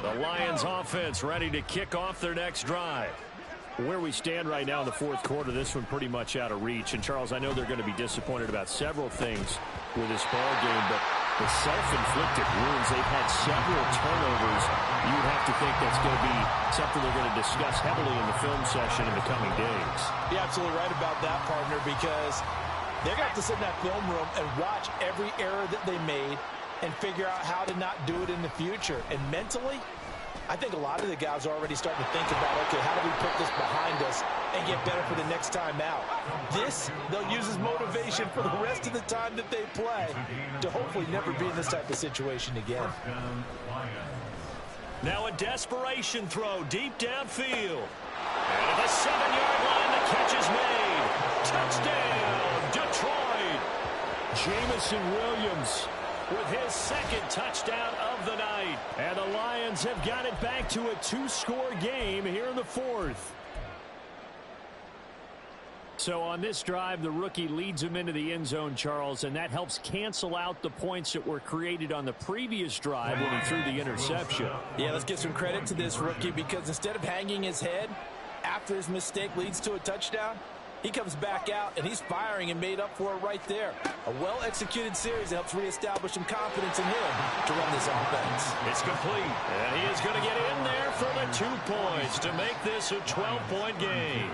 The Lions offense ready to kick off their next drive. Where we stand right now in the fourth quarter, this one pretty much out of reach. And, Charles, I know they're going to be disappointed about several things with this ball game, but the self-inflicted wounds, they've had several turnovers. You would have to think that's going to be something they're going to discuss heavily in the film session in the coming days. You're absolutely right about that, partner, because they're going to have to sit in that film room and watch every error that they made and figure out how to not do it in the future. And mentally, I think a lot of the guys are already starting to think about, okay, how do we put this behind us and get better for the next time out? This, they'll use as motivation for the rest of the time that they play to hopefully never be in this type of situation again. Now a desperation throw deep downfield. And at the 7-yard line, the catch is made. Touchdown, Detroit. Jamison Williams with his second touchdown of the night. And the Lions have got it back to a 2-score game here in the fourth. So on this drive, the rookie leads him into the end zone, Charles, and that helps cancel out the points that were created on the previous drive when he threw the interception. Yeah, let's give some credit to this rookie, because instead of hanging his head after his mistake leads to a touchdown, he comes back out and he's firing and made up for it right there. A well-executed series that helps reestablish some confidence in him to run this offense. It's complete, and he is going to get in there for the 2 points to make this a 12-point game.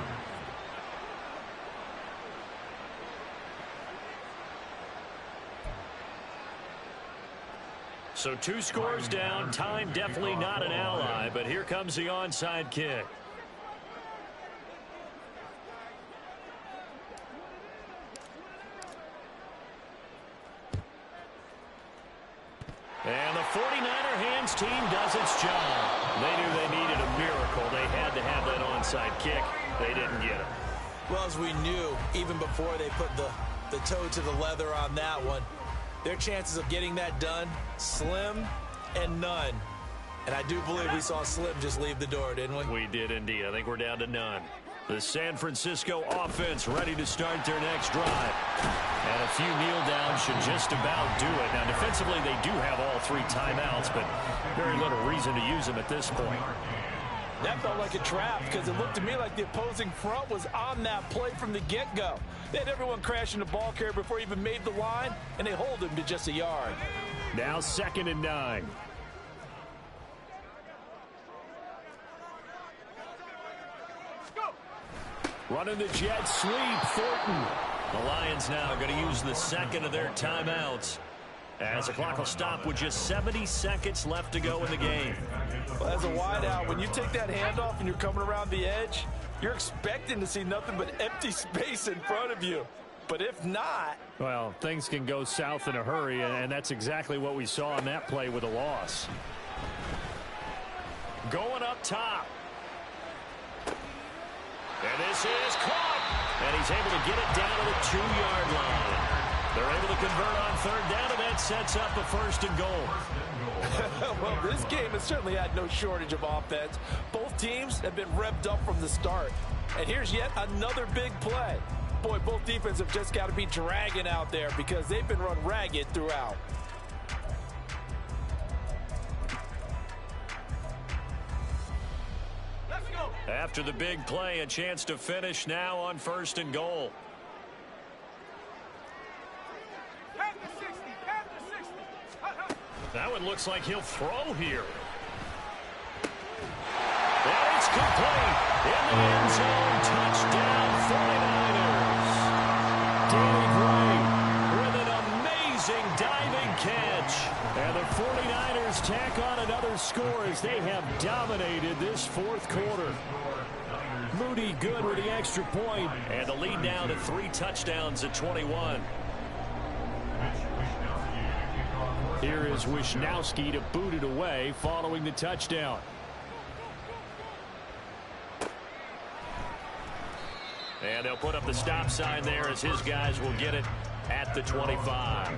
So 2 scores down, time definitely not an ally, but here comes the onside kick. And the 49er hands team does its job. They knew they needed a miracle. They had to have that onside kick. They didn't get it. Well, as we knew, even before they put the toe to the leather on that one, their chances of getting that done, slim and none. And I do believe we saw Slim just leave the door, didn't we? We did indeed. I think we're down to none. The San Francisco offense ready to start their next drive. And a few kneel downs should just about do it. Now, defensively, they do have all 3 timeouts, but very little reason to use them at this point. That felt like a trap, because it looked to me like the opposing front was on that play from the get-go. They had everyone crashing the ball carrier before he even made the line, and they hold him to just a yard. Now 2nd and 9. Running the jet sweep, Thornton. The Lions now going to use the 2nd of their timeouts, as the clock will stop with just 70 seconds left to go in the game. Well, as a wideout, when you take that handoff and you're coming around the edge, you're expecting to see nothing but empty space in front of you. But if not... well, things can go south in a hurry, and that's exactly what we saw on that play with a loss. Going up top. And this is caught. And he's able to get it down to the 2-yard line. They're able to convert on 3rd down, and that sets up a 1st and goal. Well, this game has certainly had no shortage of offense. Both teams have been revved up from the start. And here's yet another big play. Boy, both defenses have just got to be dragging out there, because they've been run ragged throughout. After the big play, a chance to finish now on 1st and goal. That one looks like he'll throw here. And it's complete. In the end zone, touchdown 49ers. Danny Gray with an amazing diving catch. And the 49ers tack on another score as they have dominated this fourth quarter. Moody good with the extra point. And the lead now to 3 touchdowns at 21. Here is Wisnowski to boot it away following the touchdown. And they'll put up the stop sign there as his guys will get it at the 25.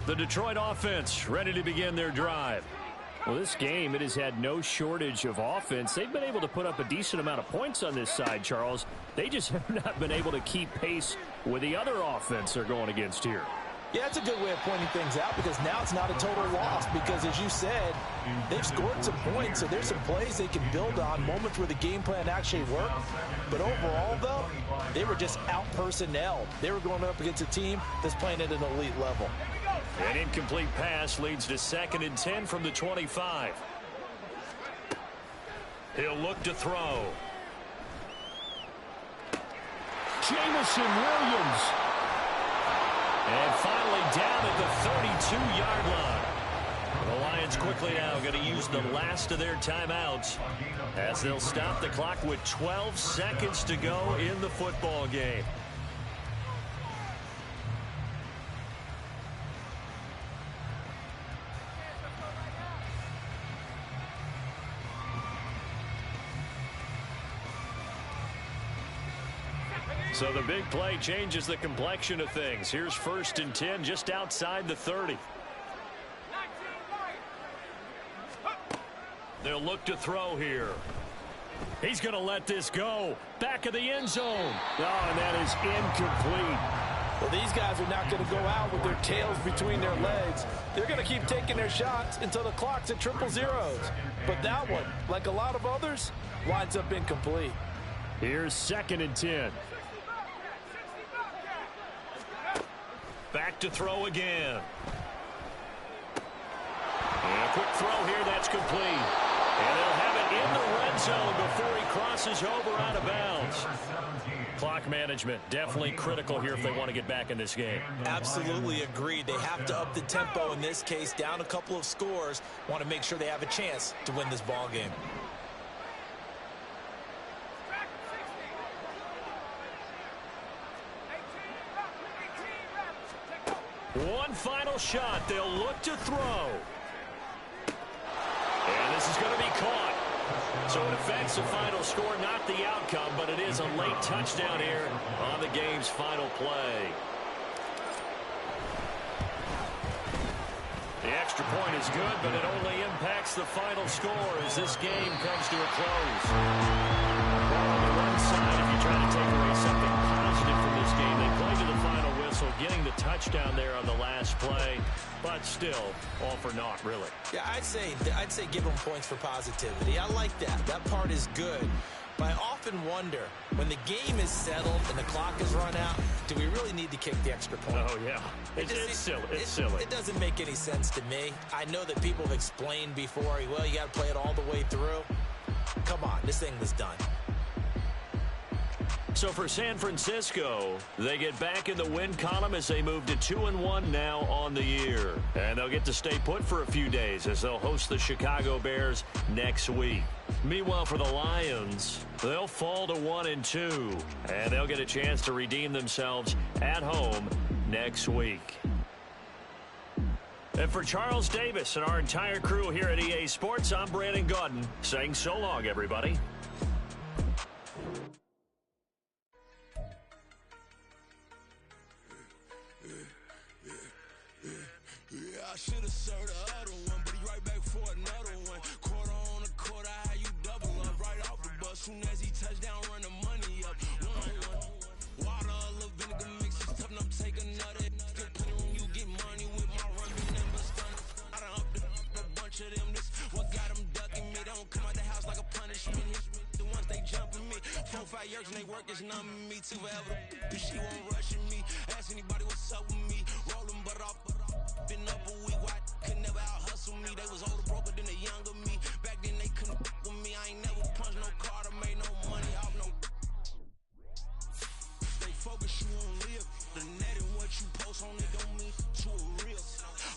The Detroit offense ready to begin their drive. Well, this game, it has had no shortage of offense. They've been able to put up a decent amount of points on this side, Charles. They just have not been able to keep pace with the other offense they're going against here. Yeah, it's a good way of pointing things out because now it's not a total loss because, as you said, they've scored some points, so there's some plays they can build on, moments where the game plan actually worked. But overall, though, they were just out-personnelled. They were going up against a team that's playing at an elite level. An incomplete pass leads to 2nd and 10 from the 25. He'll look to throw. Jamison Williams. And finally down at the 32-yard line. The Lions quickly now going to use the last of their timeouts as they'll stop the clock with 12 seconds to go in the football game. So the big play changes the complexion of things. Here's 1st and 10 just outside the 30. They'll look to throw here. He's going to let this go. Back of the end zone. Oh, and that is incomplete. Well, these guys are not going to go out with their tails between their legs. They're going to keep taking their shots until the clock's at triple zeros. But that one, like a lot of others, winds up incomplete. Here's 2nd and 10. Back to throw again. And a quick throw here, that's complete. And they'll have it in the red zone before he crosses over out of bounds. Clock management definitely critical here if they want to get back in this game. Absolutely agreed. They have to up the tempo in this case, down a couple of scores. Want to make sure they have a chance to win this ball game. One final shot. They'll look to throw. And this is going to be caught. So it affects the final score, not the outcome, but it is a late touchdown here on the game's final play. The extra point is good, but it only impacts the final score as this game comes to a close. Well, on the one side, if you're trying to take away something positive from this game, they play to the final whistle, getting the touchdown there on the last play, but still, all for naught, really. Yeah, I'd say give them points for positivity. I like that. That part is good. But I often wonder, when the game is settled and the clock is run out, do we really need to kick the extra point? Oh, yeah. It's silly. It's silly. It doesn't make any sense to me. I know that people have explained before, well, you got to play it all the way through. Come on, this thing was done. So for San Francisco, they get back in the win column as they move to 2-1 now on the year. And they'll get to stay put for a few days as they'll host the Chicago Bears next week. Meanwhile, for the Lions, they'll fall to 1-2, and they'll get a chance to redeem themselves at home next week. And for Charles Davis and our entire crew here at EA Sports, I'm Brandon Gaudin saying so long, everybody. I should have served the other one, but he right back for another one. Quarter on a quarter, how you double up right off the bus. Soon as he touched down, run the money up. One-on-one. Water, a little vinegar mix, it's tough enough, take another. Still plenty when you get money with my run, be never stunned. I done up a bunch of them. This what got them ducking me. They don't come out the house like a punishment. The ones they jumping me. 4-5 years and they work is numbing me. Too forever. She won't rushing me. Asking anybody what's up with me. Rolling but off, been up a week, why could never out hustle me. They was older, broker than the younger me. Back then they couldn't with me. I ain't never punched no card or made no money off no. Stay focused, you won't live. The net and what you post on it don't mean to a real.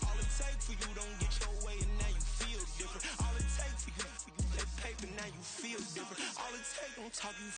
All it take for you don't get your way and now you feel different. All it take for you that paper now you feel different. All it take don't talk you